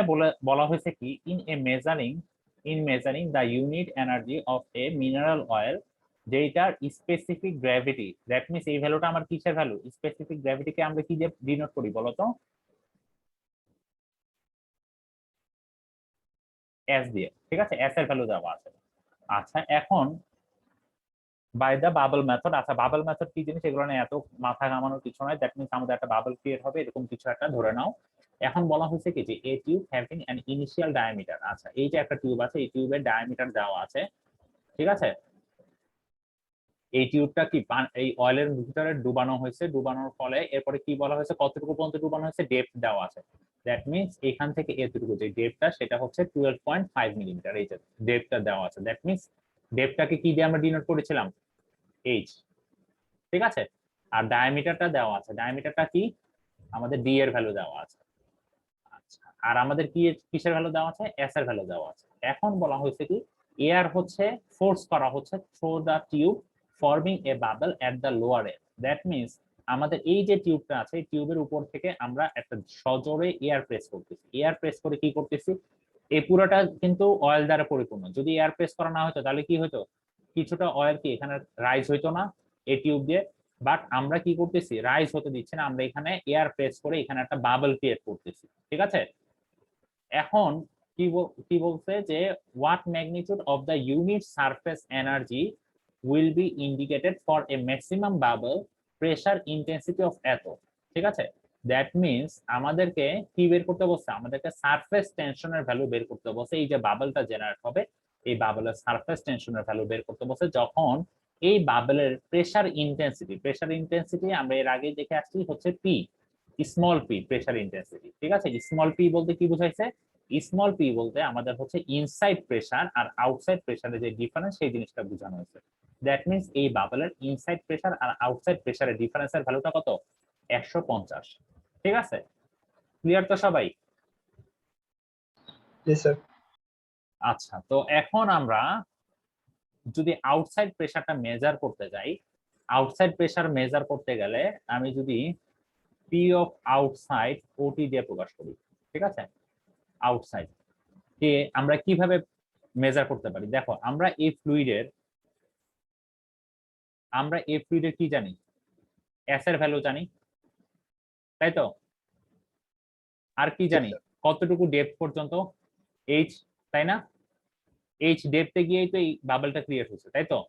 বলা হয়েছে কি in measuring the unit energy of A mineral oil যেটার স্পেসিফিক গ্র্যাভিটি, দ্যাট মিন্স এই ভ্যালুটা আমার কিসের ভ্যালু? স্পেসিফিক গ্র্যাভিটিকে আমরা কি দিয়ে ডিনোট করি বলো তো? এস দিয়ে, ঠিক আছে, এস এর ভ্যালু দেওয়া আছে। আচ্ছা এখন বাই দ্য বাবল মেথড, আচ্ছা বাবল মেথড কি জিনিস এগুলো নিয়ে এত মাথা ঘামানোর কিছু নয়, দ্যাট মিন্স আমাদের একটা বাবল ক্রিয়েট হবে এরকম কিছু একটা ধরে নাও। এখন বলা হয়েছে কি যে এ tube having an initial diameter, আচ্ছা এই যে একটা টিউব আছে, এই টিউবের ডায়ামিটার দেওয়া আছে, ঠিক আছে। এই টিউবটা কি এই অয়েলের ভিতরে ডুবানো হয়েছে, ডুবানোর ফলে এরপরে কি বলা হয়েছে, কতটুকু পর্যন্ত ডুবানো হয়েছে, ডেপথ দেওয়া আছে। দ্যাট মিন্স এখান থেকে এতটুকু যে ডেপথটা সেটা হচ্ছে 12.5 মিলিমিটার, এই যে ডেপথটা দেওয়া আছে। দ্যাট মিন্স ডেপথটাকে কি দিয়ে আমরা ডিনোট করেছিলাম? এইচ, ঠিক আছে। আর ডায়ামিটারটা দেওয়া আছে, ডায়ামিটারটা কি আমাদের ডি এর ভ্যালু দেওয়া আছে। আচ্ছা আর আমাদের কি কিসের ভ্যালু দেওয়া আছে? এস এর ভ্যালু দেওয়া আছে। এখন বলা হয়েছে কি এয়ার হচ্ছে ফোর্স করা হচ্ছে through the tube forming a bubble at the lower end. That means আমাদের এই যে টিউবটা আছে এই টিউবের উপর থেকে আমরা একটা সজোরে এয়ার প্রেস করতেছি, এয়ার প্রেস করে কি করতেছি, এই পুরোটা কিন্তু অয়েল দ্বারা পরিপূর্ণ। যদি এয়ার প্রেস করা না হতো তাহলে কি হতো, কিছুটা অয়েল কি এখানে রাইজ হইতো না এই টিউব দিয়ে, বাট আমরা কি করতেছি, রাইজ হতে দিচ্ছি না, আমরা এখানে এয়ার প্রেস করে এখানে একটা বাবল ক্রিয়েট করতেছি, ঠিক আছে। এখন কি বলছে যে what magnitude of the unit surface energy will be indicated for a maximum bubble pressure intensity of atom, ঠিক আছে। দ্যাট মিন্স আমাদেরকে কি বের করতে বলছে, আমাদেরকে সারফেস টেনশনের ভ্যালু বের করতে বলছে। এই যে বাবলটা জেনারেট হবে এই বাবলের সারফেস টেনশনের ভ্যালু বের করতে বলছে যখন এই বাবলের প্রেসার ইন্টেন্সিটি আমরা এর আগে দেখে আসছি হচ্ছে P, small P pressure intensity, ঠিক আছে। স্মল পি বলতে কি বোঝাইছে, স্মল পি বলতে আমাদের হচ্ছে ইনসাইড প্রেসার আর আউটসাইড প্রেসারের যে ডিফারেন্স সেই জিনিসটা বোঝানো হয়েছে। দ্যাট মিন্স এই বাবলের ইনসাইড প্রেসার আর আউটসাইড প্রেসারের ডিফারেন্সের ভ্যালুটা কত, 150, ঠিক আছে। ক্লিয়ার তো সবাই? জি স্যার। আচ্ছা তো এখন আমরা যদি আউটসাইড প্রেসারটা মেজার করতে যাই, আউটসাইড প্রেসার মেজার করতে গেলে আমি যদি পি অফ আউটসাইড ওটি দিয়ে প্রকাশ করি, ঠিক আছে। আউটসাইড কে আমরা কিভাবে মেজার করতে পারি, দেখো আমরা এই ফ্লুইডের কি জানি, এস এর ভ্যালু জানি, তাই তো। আর কি জানি, কতটুকু ডেপথ পর্যন্ত, এইচ, তাই না। এইচ ডেপথে গিয়েই তো এই বাবলটা ক্রিয়েট হচ্ছে, তাই তো।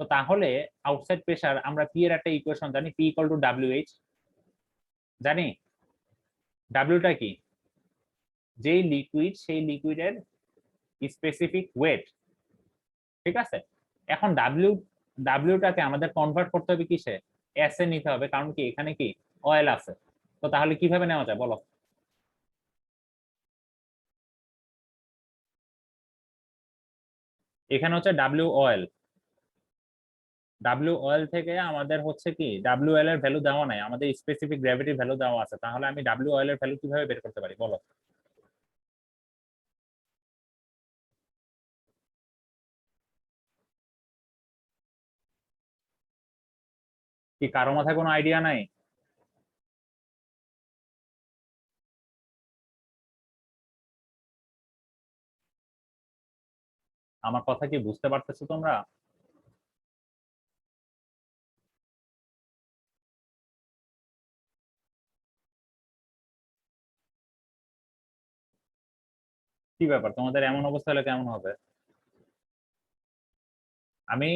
তো তাহলে আউটসাইড প্রেসার আমরা পি এর একটা ইকুয়েশন জানি, পি ইকুয়াল টু ডাব্লিউএইচ, জানি ডাব্লিউটা কি, যেই লিকুইড সেই লিকুইডের স্পেসিফিক ওয়েট, ঠিক আছে। এখন ডাব্লিউটাকে আমাদের কনভার্ট করতে হবে কিসে, এস এ নিতে হবে, কারণ কি এখানে কি অয়েল আছে। তো তাহলে কিভাবে নেওয়া যায় বলো, এখানে হচ্ছে ডাব্লিউ অয়েল থেকে আমাদের হচ্ছে কি ডাব্লিউ অয়েল এর ভ্যালু দেওয়া নাই, আমাদের স্পেসিফিক গ্র্যাভিটি ভ্যালু দেওয়া আছে। তাহলে আমি ডাব্লিউ অয়েল এর ভ্যালু কিভাবে বের করতে পারি বলো? কি কারো মাথায় কোনো আইডিয়া নাই? আমার কথা কি বুঝতে পারতেছো তোমরা? কি ব্যাপার তোমাদের এমন অবস্থা হলে কেমন হবে? আমি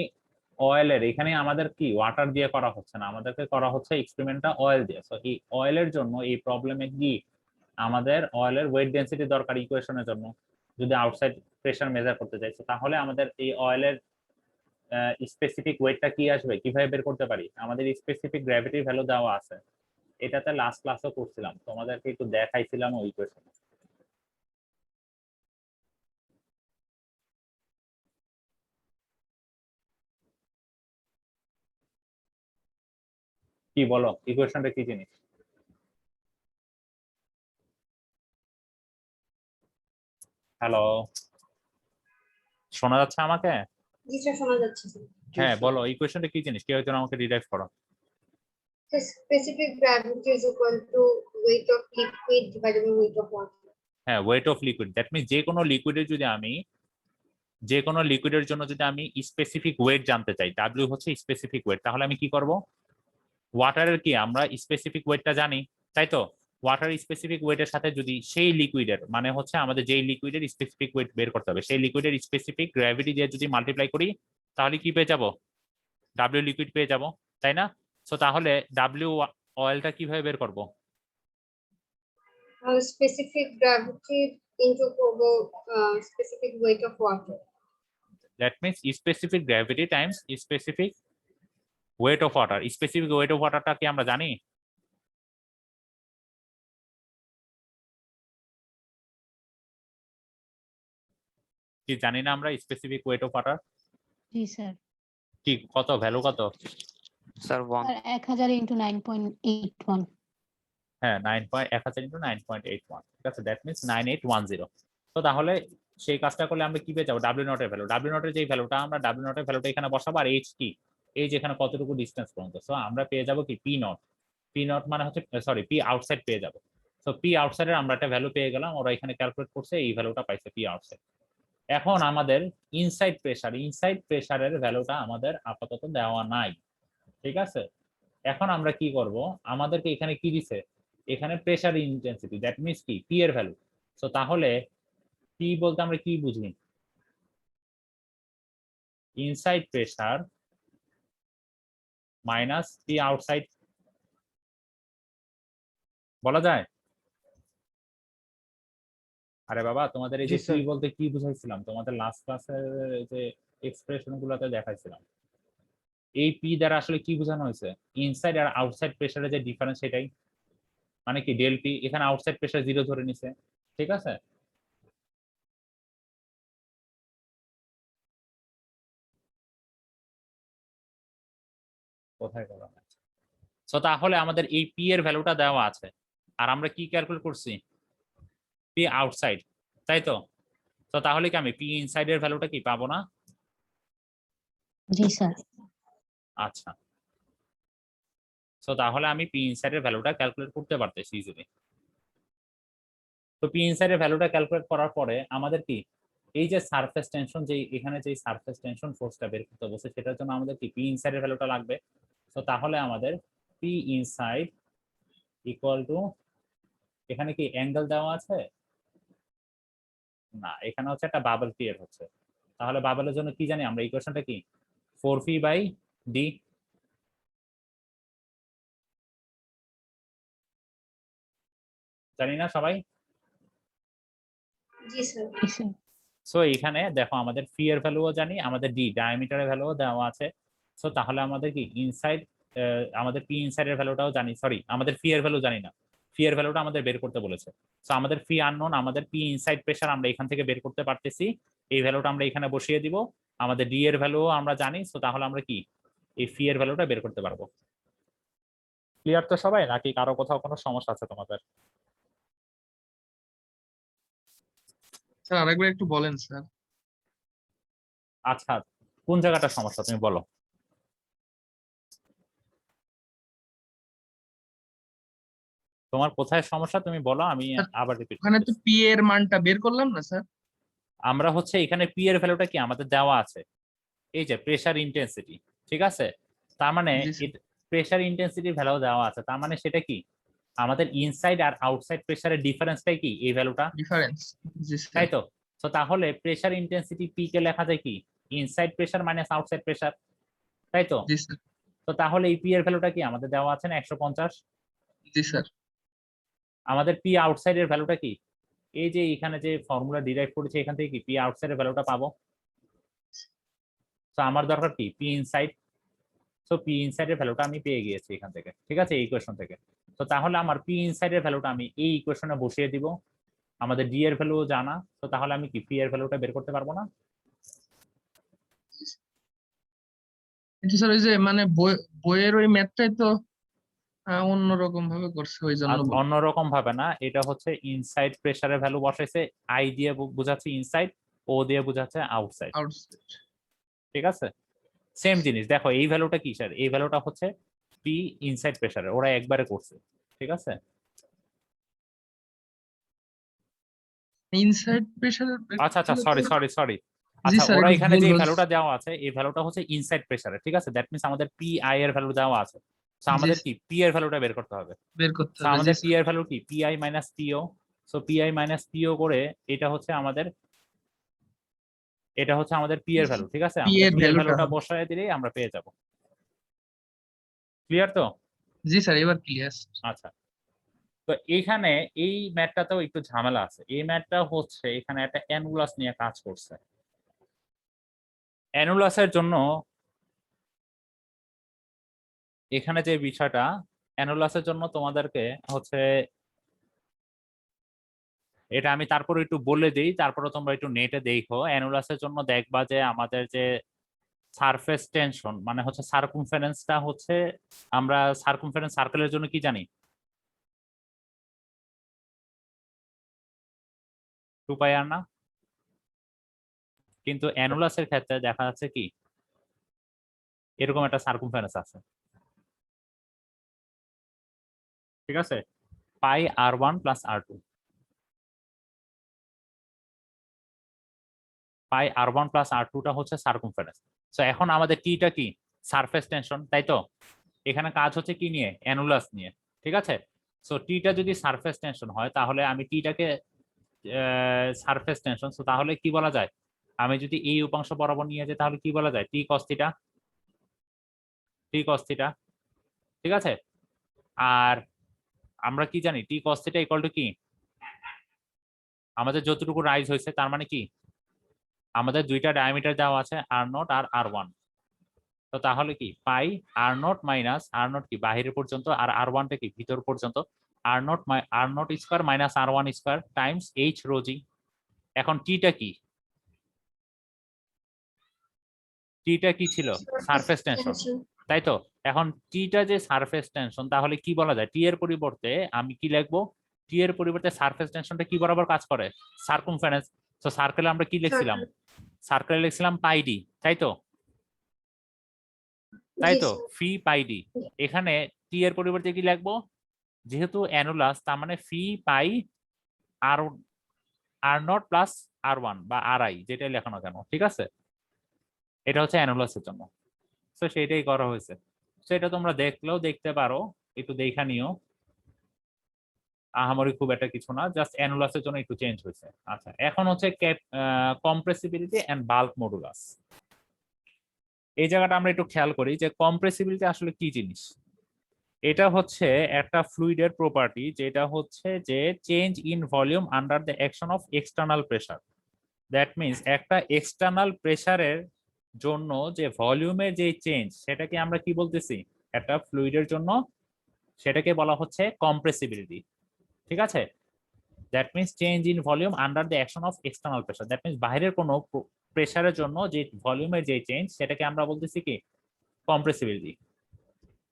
অয়েলের এখানে আমাদের কি ওয়াটার দিয়ে করা হচ্ছে না, আমাদেরকে করা হচ্ছে এক্সপেরিমেন্টটা অয়েল দিয়ে। সো এই অয়েলের জন্য এই প্রবলেমে কি আমাদের অয়েলের ওয়েট ডেনসিটি দরকার ইকুয়েশনের জন্য, যদি আউটসাইড প্রেসার মেজার করতে চাইছো তাহলে আমাদের এই অয়েলের স্পেসিফিক ওয়েটটা কি আসবে, কিভাবে বের করতে পারি, আমাদের স্পেসিফিক গ্র্যাভিটির ভ্যালু দেওয়া আছে, এটাতে লাস্ট ক্লাসও করছিলাম, তোমাদেরকে একটু দেখাইছিলাম ওই ইকুয়েশন। কি বলো ইকুয়েশনটা কি জিনিস? হ্যালো, শোনা যাচ্ছে আমাকে? জি স্যার, শোনা যাচ্ছে স্যার। হ্যাঁ বলো ইকুয়েশনটা কি জিনিস, কেউ একজন আমাকে ডিরাইভ করো। The specific gravity is equal to weight of liquid divided by weight of water. হ্যাঁ weight of liquid, that means যে কোনো লিকুইডে যদি আমি যে কোনো লিকুইডের জন্য যদি আমি স্পেসিফিক ওয়েট জানতে চাই, ডাব্লিউ হচ্ছে স্পেসিফিক ওয়েট, তাহলে আমি কি করব? ওয়াটারের কি আমরা স্পেসিফিক ওয়েটটা জানি, তাই তো? ওয়াটার স্পেসিফিক ওয়েটের সাথে যদি সেই লিকুইডের মানে হচ্ছে আমাদের যেই লিকুইডের স্পেসিফিক ওয়েট বের করতে হবে, সেই লিকুইডের স্পেসিফিক গ্র্যাভিটি দিয়ে যদি মাল্টিপ্লাই করি, তাহলে কি পেয়ে যাব? ডাব্লিউ লিকুইড পেয়ে যাব, তাই না? সো তাহলে ডাব্লিউ অয়েলটা কিভাবে বের করব? Specific gravity into specific weight of water. That means specific gravity times specific weight of water. Specific weight of ওয়াটারটা কি আমরা জানি? কি জানি না আমরা স্পেসিফিক ওয়েট অফ ওয়াটার? জি স্যার। কি কত ভ্যালু কত? স্যার 1 আর 1000 ইনটু 9.81। হ্যাঁ 1000 ইনটু 9.81, ঠিক আছে, দ্যাট মিন্স 9810। তো তাহলে সেই কাজটা করলে আমরা কি পেয়ে যাবো? ডাব্লিউ নট এর ভ্যালু, ডাব্লিউ নট এর যে ভ্যালুটা আমরা ডাব্লিউ নট এর ভ্যালুটা এখানে বসাবো, আর এইচ কি, এই যে এখানে কতটুকু ডিসটেন্স পর্যন্ত। সো আমরা পেয়ে যাবো কি পি নট, পি নট মানে হচ্ছে সরি পি আউটসাইড পেয়ে যাবো। সো পি আউটসাইডের আমরা একটা ভ্যালু পেয়ে গেলাম, ওরা এখানে ক্যালকুলেট করছে, এই ভ্যালুটা পাইছে পি আউটসাইড। এখন আমাদের ইনসাইড প্রেসারের ভ্যালুটা আমাদের আপাতত দেওয়া নাই, ঠিক আছে? এখন আমরা কি করব, আমাদেরকে এখানে কি দিছে? এখানে প্রেসার ইন্টেন্সিটি, দ্যাট মিন্স কি পি এর ভ্যালু। সো তাহলে পি বলতে আমরা কি বুঝি? Inside pressure minus P outside বলা যায়? আরে বাবা, তোমাদের এই জি যে স্যার। পি বলতে কি বুঝাইছিলাম তোমাদের লাস্ট ক্লাসের যে এক্সপ্রেশন গুলোতে দেখাইছিলাম, এই পি দ্বারা আসলে কি বোঝানো হয়েছে? ইনসাইড আর আউটসাইড প্রেসারের যে ডিফারেন্স, সেটাই মানে কি ডেল পি। এখানে আউটসাইড প্রেসার 0 ধরে নিছে, ঠিক আছে? কোথায় গেল? সো তাহলে আমাদের এই পি এর ভ্যালুটা দেওয়া আছে, আর আমরা কি ক্যালকুলেট করছি? পি আউটসাইড, তাই তো? তো তাহলে কি আমি পি ইনসাইড এর ভ্যালুটা কি পাবো না? জি স্যার। আচ্ছা, সো তাহলে আমি পি ইনসাইড এর ভ্যালুটা ক্যালকুলেট করতে পারতেছি ইজিলি। তো পি ইনসাইড এর ভ্যালুটা ক্যালকুলেট করার পরে আমাদের কি এই যে সারফেস টেনশন, যে এখানে যে সারফেস টেনশন ফোর্সটা বের করতে বলছে, সেটার জন্য আমাদের কি পি ইনসাইড এর ভ্যালুটা লাগবে। তো তাহলে আমাদের পি ইনসাইড ইকুয়াল টু, এখানে কি অ্যাঙ্গেল দেওয়া আছে? না, এখানে হচ্ছে একটা বাবল পি এর হচ্ছে। তাহলে বাবলের জন্য কি জানি আমরা? ইকুয়েশনটা কি 4p/d। জানি না সবাই? জি স্যার। জি স্যার। সো এখানে দেখো আমাদের ফি এর ভ্যালুও জানি, আমাদের ডি ডায়ামিটারের ভ্যালুও দেওয়া আছে। সো তাহলে আমাদের কি ইনসাইড, আমাদের পি ইনসাইড এর ভ্যালুটাও জানি, সরি আমাদের ফি এর ভ্যালু জানি না, ফি এর ভ্যালুটা আমাদের বের করতে বলেছে। সো আমাদের ফি আননোন, আমাদের পি ইনসাইড প্রেসার আমরা এখান থেকে বের করতে পারতেছি, এই ভ্যালুটা আমরা এখানে বসিয়ে দিব। আমাদের ডি এর ভ্যালুও আমরা জানি, সো তাহলে আমরা কি এই ফি এর ভ্যালুটা বের করতে পারবো। ক্লিয়ার তো সবাই, নাকি কারো কোথাও কোনো সমস্যা আছে তোমাদের? স্যার আরেকবার একটু বলেন স্যার। আচ্ছা, কোন জায়গাটা সমস্যা তুমি বলো? তোমার কোথায় সমস্যা তুমি বলো, আমি আবার রিপিট ওখানে তো করতেছি। পি এর মানটা বের করলাম না স্যার। আমরা হচ্ছে এখানে পি এর ভ্যালুটা কি আমাদের দেওয়া আছে, এই যে প্রেসার ইন্টেন্সিটি, ঠিক আছে? তার মানে জি স্যার। প্রেসার ইন্টেন্সিটির ভ্যালু দেওয়া আছে, তার মানে সেটা কি আমাদের ইনসাইড আর আউটসাইড প্রেসারের ডিফারেন্সটাই কি এই ভ্যালুটা, ডিফারেন্স। জি স্যার। তাই তো? তো তাহলে প্রেসার ইন্টেন্সিটি পি কে লেখা যায় কি inside pressure minus outside pressure, তাই তো? জি স্যার। তো তাহলে এই পি এর ভ্যালুটা কি আমাদের দেওয়া আছে না 150। জি স্যার। আমাদের পি আউটসাইড এর ভ্যালুটা কি, এই যে এখানে যে ফর্মুলা ডিরাইভ করেছে এখান থেকে কি পি আউটসাইড এর ভ্যালুটা পাবো। তো আমার দরকার কি P inside. So P inside এর ভ্যালুটা আমি পেয়ে গিয়েছি এখান থেকে, ঠিক আছে, এই ইকুয়েশন থেকে। তো তাহলে আমার পি ইনসাইড এর ভ্যালুটা আমি এই ইকুয়েশনে বসিয়ে দিব, আমাদের ডি এর ভ্যালু জানা, তো তাহলে আমি কি পি এর ভ্যালুটা বের করতে পারবো না? কিন্তু স্যার ওই যে মানে বইয়ের ওই ম্যাথটাই তো অন্যরকম ভাবে করছে, ওই জন্য বললাম। অন্যরকম ভাবে না, এটা হচ্ছে ইনসাইড প্রেসারের ভ্যালু বসাইছে, আই দিয়ে বোঝাচ্ছে ইনসাইড, ও দিয়ে বোঝাচ্ছে আউটসাইড, আউটসাইড। ঠিক আছে? সেম জিনিস দেখো, এই ভ্যালুটা কি স্যার? এই ভ্যালুটা হচ্ছে পি ইনসাইড প্রেসারের, ওরা একবারে করছে, ঠিক আছে? Inside pressure. আচ্ছা আচ্ছা, সরি সরি সরি, আচ্ছা স্যার, ওরা একটু এখানে ভুল যে হচ্ছে। ভ্যালুটা দেওয়া আছে এই ভ্যালুটা হচ্ছে ইনসাইড প্রেসারে, ঠিক আছে? দ্যাট মিন্স আমাদের পি আই এর ভ্যালু দেওয়া আছে, সো আমাদের স্যার, কি পি এর ভ্যালুটা বের করতে হবে। বের করতে সো হবে। আমাদের পি স্যার। এর ভ্যালু কি P I minus PO, so P I minus PO করে এটা হচ্ছে আমাদের পি এর ভ্যালু, ঠিক আছে? পি আমাদের এর পি এর ভ্যালুটা ভ্যালুটা হবে। বসায় দিলেই আমরা পেয়ে যাব। ক্লিয়ার তো? স্যার, এবার ক্লিয়ার। আচ্ছা, তো এইখানে এই ম্যাথটাতেও একটু ঝামেলা আছে। এই ম্যাথটা হচ্ছে এখানে একটা অ্যানুলাস নিয়ে কাজ করছে। অ্যানুলাসের জন্য এখানে যে বিষয়টা, অ্যানুলাসের জন্য তোমাদেরকে হচ্ছে এটা আমি তারপর একটু বলে দিই, তারপরে তোমরা একটু নেটে দেখো। অ্যানুলাসের জন্য দেখবা যে আমাদের যে সারফেস টেনশন মানে হচ্ছে সার্কুমফারেন্সটা হচ্ছে, আমরা সার্কুমফারেন্স সার্কেলের জন্য কি জানি 2πr না, কিন্তু অ্যানুলাসের ক্ষেত্রে দেখা যাচ্ছে কি এরকম একটা সার্কুমফারেন্স আছে, ঠিক আছে? পাই r1 প্লাস r2, পাই r1 প্লাস r2 টা হচ্ছে সার্কুমফারেন্স। সো এখন আমাদের টিটা কি সারফেস টেনশন, তাই তো? এখানে কাজ হচ্ছে কি নিয়ে, অ্যানুলাস নিয়ে, ঠিক আছে? সো টিটা যদি সারফেস টেনশন হয় তাহলে আমি টিটাকে সারফেস টেনশন, সো তাহলে কি বলা যায়, আমি যদি এই উপাংশ বরাবর নিয়ে যাই তাহলে কি বলা যায়, টি কস থিটা, টি কস থিটা, ঠিক আছে? আর আমরা কি জানি টি কস থিটা ইকুয়াল টু কি, আমাদের যতটুকু রাইজ হয়েছে তার মানে কি আমাদের দুইটা ডায়ামিটার দেওয়া আছে r0 আর r1, তো তাহলে কি পাই r0 মাইনাস r0 কি বাহিরের পর্যন্ত আর r1 টা কি ভিতর পর্যন্ত, r0 square minus r1 square times h rho G. এখন টিটা কি, টিটা কি ছিল সারফেস টেনশন, তাই তো? এখন টিটা যে সারফেস টেনশন তাহলে কি বলা যায়, টি এর পরিবর্তে আমি কি লিখবো, টি এর পরিবর্তে সারফেস টেনশনটা কি বরাবর কাজ করে, সার্কুমফারেন্স। তো সার্কেলে আমরা কি লিখছিলাম, সার্কেলে লিখছিলাম পাই ডি, তাই তো? তাই জি তো স্যার। ফি পাই ডি। এখানে টি এর পরিবর্তে কি লিখবো, যেহেতু অ্যানুলাস তার মানে ফি পাই আর r0 প্লাস r1 বা ri যেটাই লেখো না কেন, ঠিক আছে? এটা হচ্ছে অ্যানুলাসের জন্য, তো সেটাই করা হয়েছে। সেটা তোমরা দেখলেও দেখতে পারো, একটু দেখা নিও, আহামরি খুব একটা কিছু না, জাস্ট অ্যানুলাসের জন্য একটু চেঞ্জ হয়েছে। আচ্ছা, এখন হচ্ছে কম্প্রেসিবিলিটি এন্ড বাল্ক মডুলাস। এই জায়গাটা আমরা একটু খেয়াল করি যে কম্প্রেসিবিলিটি আসলে কি জিনিস। এটা হচ্ছে একটা ফ্লুইডের প্রপার্টি, যেটা হচ্ছে যে change in volume under the action of external pressure. That means একটা এক্সটার্নাল প্রেসারের জন্য যে ভলিউমের যে চেঞ্জ সেটাকে আমরা কি বলতেছি, একটা ফ্লুইডের জন্য সেটাকে বলা হচ্ছে কম্প্রেসিবিলিটি, ঠিক আছে? That means change in volume under the action of external pressure, that means বাইরের কোনো প্রেসারের জন্য যে ভলিউমের যে চেঞ্জ সেটাকে আমরা বলতেছি কি কম্প্রেসিবিলিটি।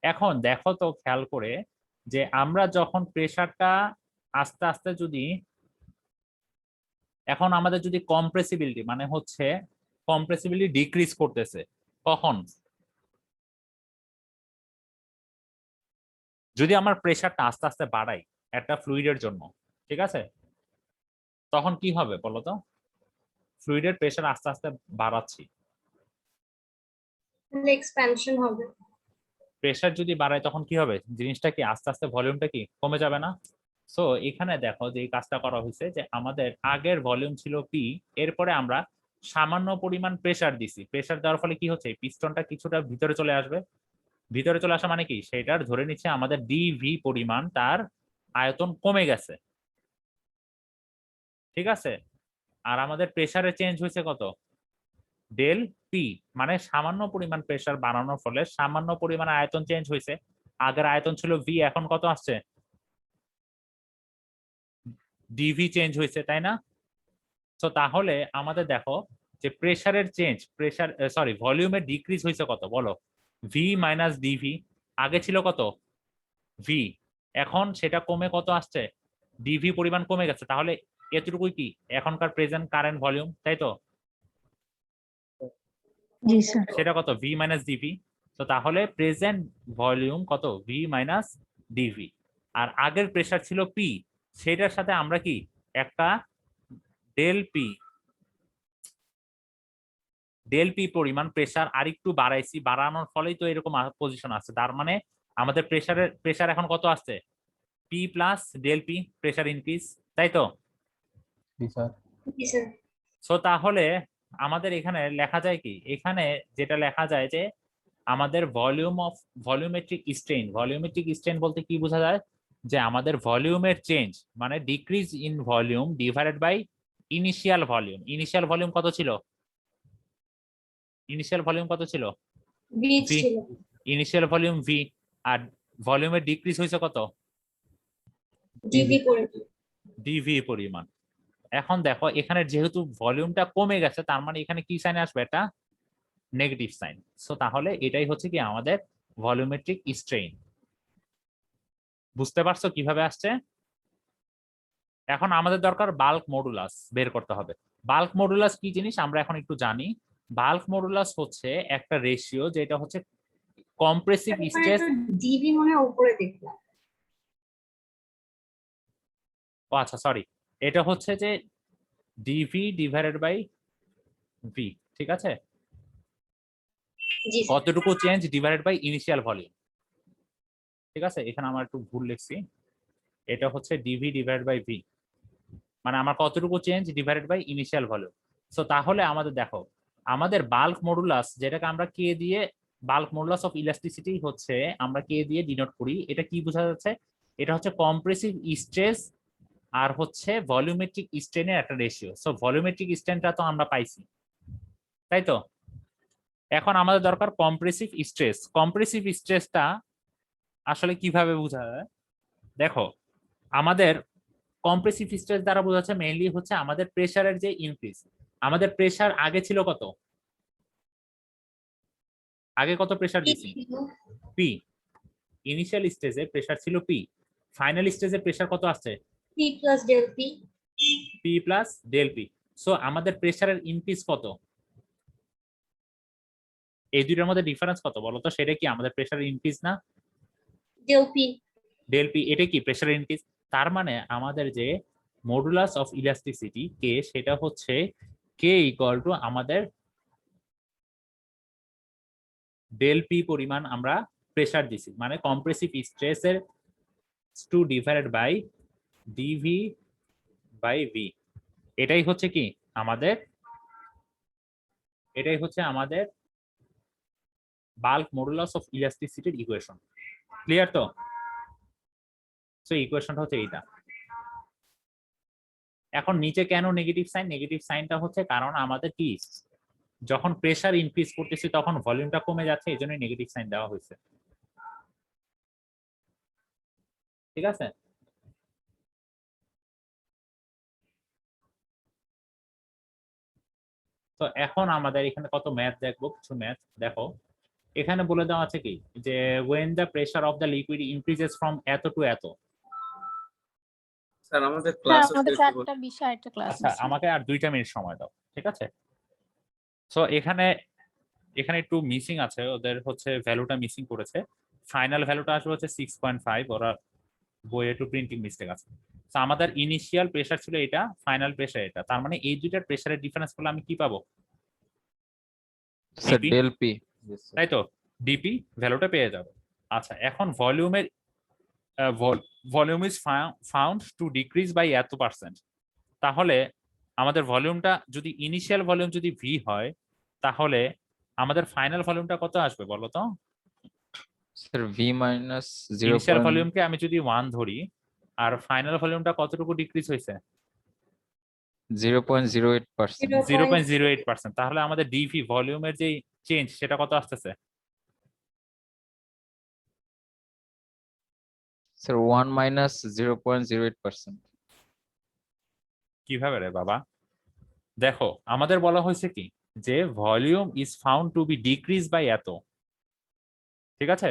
এখন দেখো তো খেয়াল করে যে আমরা যখন প্রেসারটা আস্তে আস্তে যদি, এখন আমাদের যদি কম্প্রেসিবিলিটি মানে হচ্ছে কম্প্রেসিবিলিটি ডিক্রিজ করতেছে, কখন, যদি আমার প্রেসারটা আস্তে আস্তে বাড়াই একটা ফ্লুইডের জন্য, ঠিক আছে? তখন কি হবে বলো তো, ফ্লুইডের প্রেসার আস্তে আস্তে বাড়াচ্ছি, এক্সপ্যানশন হবে। প্রেসার যদি বাড়ায় তখন কি হবে, জিনিসটা কি আস্তে আস্তে ভলিউমটা কি কমে যাবে না? সো এখানে দেখো যে এই কাজটা করা হয়েছে যে আমাদের আগের ভলিউম ছিল পি, এরপরে আমরা সামান্য পরিমাণ প্রেসার দিছি, প্রেসার দেওয়ার ফলে কি হচ্ছে পিস্টনটা কিছুটা ভিতরে চলে আসবে, ভিতরে চলে আসা মানে কি সেটার ধরে নিচ্ছে আমাদের ডিভি পরিমাণ তার আয়তন কমে গেছে, ঠিক আছে? আর আমাদের প্রেসারে চেঞ্জ হয়েছে কত, ডেল পি, মানে সামান্য পরিমাণ প্রেসার বাড়ানোর ফলে সামান্য পরিমাণ আয়তন চেঞ্জ হয়েছে। আগের আয়তন ছিল ভি, এখন কত আসছে, ডিভি চেঞ্জ হয়েছে, তাই না? তো তাহলে আমাদের দেখো যে প্রেসারের চেঞ্জ, প্রেসার সরি ভলিউমের ডিক্রিজ হয়েছে কত বলো, ভি মাইনাস ডিভি। আগে ছিল কত ভি, এখন সেটা কমে কত আসছে, ডিভি পরিমাণ কমে গেছে, তাহলে এতটুকুই কি এখনকার প্রেজেন্ট কারেন্ট ভলিউম, তাই তো? জি স্যার। সেটা কত ভি মাইনাস ডিভি, তো তাহলে প্রেজেন্ট ভলিউম কত ভি মাইনাস ডিভি। আর আগের প্রেসার ছিল পি, সেটার সাথে আমরা কি একটা ডেল পি ডেল পি পরিমাণ প্রেসার আরেকটু বাড়াইছি, বাড়ানোর ফলেই তো এরকম পজিশন আছে। তার মানে আমাদের প্রেসার এখন কত আসছে, P plus del P pressure increase, তাই তো? জি স্যার। জি স্যার। সো তাহলে আমাদের এখানে লেখা যায় কি, এখানে যেটা লেখা যায় যে আমাদের ভলিউমেট্রিক স্ট্রেন বলতে কি বোঝা যায়, যে আমাদের ভলিউমের চেঞ্জ মানে decrease in volume divided by initial volume. Initial volume কত ছিল? বীজ V। ছিল ইনিশিয়াল ভলিউম ভি, আর ভলিউমের ডিক্রিজ হয়েছে কত? ডিভি করে ডিভি পরিমাণ। এখন দেখো এখানে যেহেতু ভলিউমটা কমে গেছে, তার মানে এখানে কি সাইন আসবে, এটা নেগেটিভ সাইন। সো তাহলে এটাই হচ্ছে কি আমাদের ভলিউমেট্রিক স্ট্রেইন। বুঝতে পারছো কিভাবে আসছে? এখন আমাদের দরকার বাল্ক মডুলাস বের করতে হবে। বাল্ক মডুলাস কি জিনিস আমরা এখন একটু জানি। বাল্ক মডুলাস হচ্ছে একটা রেশিও যেটা হচ্ছে কম্প্রেসিভ স্ট্রেস। ডিভি মনে হয় উপরে দেখলাম। আচ্ছা সরি, এটা হচ্ছে যে ডিভি ডিভাইডেড বাই ভি, ঠিক আছে? জি স্যার। কতটুকু change divided by initial volume, ঠিক আছে? এখানে আমার একটু ভুল লিখছি, এটা হচ্ছে ডিভি ডিভাইডেড বাই ভি, মানে আমার কতটুকু change divided by initial volume. So তাহলে আমাদের দেখো আমাদের বাল্ক মডুলাস, যেটাকে আমরা কে দিয়ে, বাল্ক মডুলাস অফ ইলাস্টিসিটি হচ্ছে আমরা কে দিয়ে ডিনোট করি, এটা কি বোঝা যাচ্ছে, এটা হচ্ছে কম্প্রেসিভ স্ট্রেস আর হচ্ছে ভলিউমেট্রিক স্ট্রেনের একটা রেশিও। সো ভলিউমেট্রিক স্ট্রেনটা তো আমরা পাইছি, তাই তো? এখন আমাদের দরকার কম্প্রেসিভ স্ট্রেস। কম্প্রেসিভ স্ট্রেসটা আসলে কিভাবে বোঝা যায়, দেখো আমাদের কম্প্রেসিভ স্ট্রেস দ্বারা বোঝাচ্ছে মেইনলি হচ্ছে আমাদের প্রেসারের যে ইনক্রিজ। আমাদের প্রেসার আগে ছিল কত, আগে কত প্রেসার দিছি, পি। ইনিশিয়াল স্টেজে প্রেসার ছিল পি, ফাইনাল স্টেজে প্রেসার কত আসছে, P plus del P. P plus del P. So আমাদের প্রেসারের ইনক্রিজ কত, এই দুইটার মধ্যে ডিফারেন্স কত বলো তো, সেটা কি আমাদের প্রেসারের ইনক্রিজ না? Del P. ডেল পি, এটা কি প্রেসারের ইনক্রিজ। তার মানে আমাদের যে মডুলাস অফ ইলাস্টিসিটি কে, সেটা হচ্ছে কে ইকুয়াল টু আমাদের ডেল পি পরিমাণ আমরা প্রেসার দিছি, মানে কম্প্রেসিভ স্ট্রেসের to divided by DV by V. এটাই হচ্ছে কি আমাদের, এটাই হচ্ছে আমাদের বাল্ক মডুলাস অফ ইলাস্টিসিটির ইকুয়েশন। ক্লিয়ার তো? সো ইকুয়েশনটা হচ্ছে এইটা। এখন নিচে কেন নেগেটিভ সাইন? নেগেটিভ সাইনটা হচ্ছে কারণ আমাদের কি, যখন প্রেসার ইনক্রিজ করতেছি তখন ভলিউমটা কমে যাচ্ছে, এই জন্য নেগেটিভ সাইন দেওয়া হয়েছে, ঠিক আছে? তো এখন আমাদের এখানে কত ম্যাথ দেখবো, কিছু ম্যাথ দেখো। এখানে বলে দেওয়া আছে কি যে when the pressure of the liquid increases from এত টু এত। স্যার আমাদের স্যার ক্লাস আমাদের 4টা বিষয় একটা ক্লাস আচ্ছা আছে। আমাকে আর 2টা মিনিট সময় দাও, ঠিক আছে? সো এখানে একটু মিসিং আছে, ওদের হচ্ছে ভ্যালুটা মিসিং করেছে। ফাইনাল ভ্যালুটা আসবে হচ্ছে 6.5, ওরা বইয়ে একটু প্রিন্টিং মিস্টেক আছে। তো আমাদের ইনিশিয়াল প্রেসার ছিল এটা, ফাইনাল প্রেসার এটা, তার মানে এই দুইটার প্রেসারের ডিফারেন্স করলে আমি কি পাবো, স্যার DP, ডেল পি। তাই তো? ডিপি ভ্যালুটা পেয়ে যাবে। আচ্ছা এখন ভলিউমের volume is found to decrease by এত %। তাহলে আমাদের ভলিউমটা যদি ইনিশিয়াল ভলিউম যদি ভি হয়, তাহলে আমাদের ফাইনাল ভলিউমটা কত আসবে বলো তো? স্যার ভি মাইনাস ইনিশিয়াল ভলিউমকে আমি যদি 1 ধরি, আর ফাইনাল ভলিউমটা কতটুকু ডিক্রিজ হয়েছে, 0.08%। 0.08%। তাহলে আমাদের ডিভি ভলিউমের যে চেঞ্জ সেটা কত আসতেছে, স্যার 1 মাইনাস 0.08%। কিভাবে রে বাবা? দেখো আমাদের বলা হয়েছে কি যে volume is found to be decrease by এত, ঠিক আছে?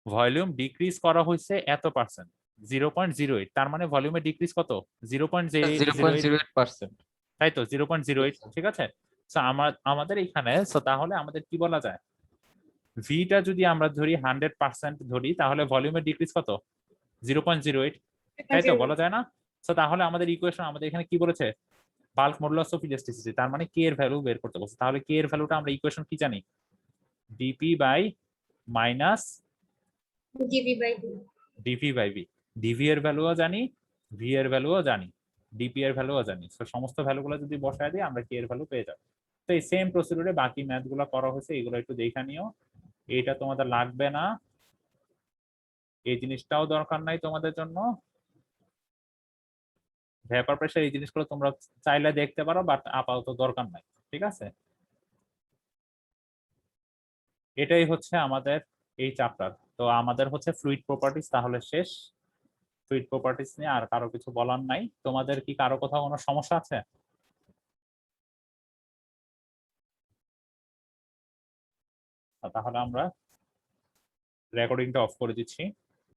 ভলিউম ডিক্রিজ করা হয়েছে এত %, 0.08। তার মানে ভলিউমের ডিক্রিজ কত, 0.08, 0.08%। তাই তো? 0.08, ঠিক আছে? সো আমাদের এখানে, সো তাহলে আমাদের কি বলা যায়, ভিটা যদি আমরা ধরি 100% ধরি, তাহলে ভলিউমের ডিক্রিজ কত, 0.08, তাই তো বলা যায় না? সো তাহলে আমাদের ইকুয়েশন, আমাদের এখানে কি বলেছে, বাল্ক মডুলাস অফ ইলাস্টিসিটি, তার মানে কে এর ভ্যালু বের করতে বলছে। তাহলে কে এর ভ্যালুটা আমরা ইকুয়েশন কি জানি, DP by minus DV by D. DV by V. DV এর ভ্যালুও জানি, ভি এর ভ্যালুও জানি, ডিপি এর ভ্যালুও জানি। তো সমস্ত ভ্যালুগুলো যদি বসায় দিই আমরা কে এর ভ্যালু পেয়ে যাব। তো এই সেম প্রসিডিউরে বাকি ম্যাথ গুলো করা হয়েছে, এগুলো একটু দেখে নিও। এটা তোমাদের লাগবে না, এই জিনিসটাও দরকার নাই তোমাদের জন্য। ভেপার প্রেসার এই জিনিসগুলো তোমরা চাইলে দেখতে পারো, বাট আপাতত দরকার নাই, ঠিক আছে। এটাই হচ্ছে আমাদের এই চ্যাপ্টার। তো আমাদের হচ্ছে ফ্লুইড প্রপার্টিজ তাহলে শেষ। ফ্লুইড প্রপার্টিজ নিয়ে আর কারো কিছু বলার নাই। তোমাদের কি কারো কোথাও কোনো সমস্যা আছে? তাহলে আমরা রেকর্ডিংটা অফ করে দিচ্ছি।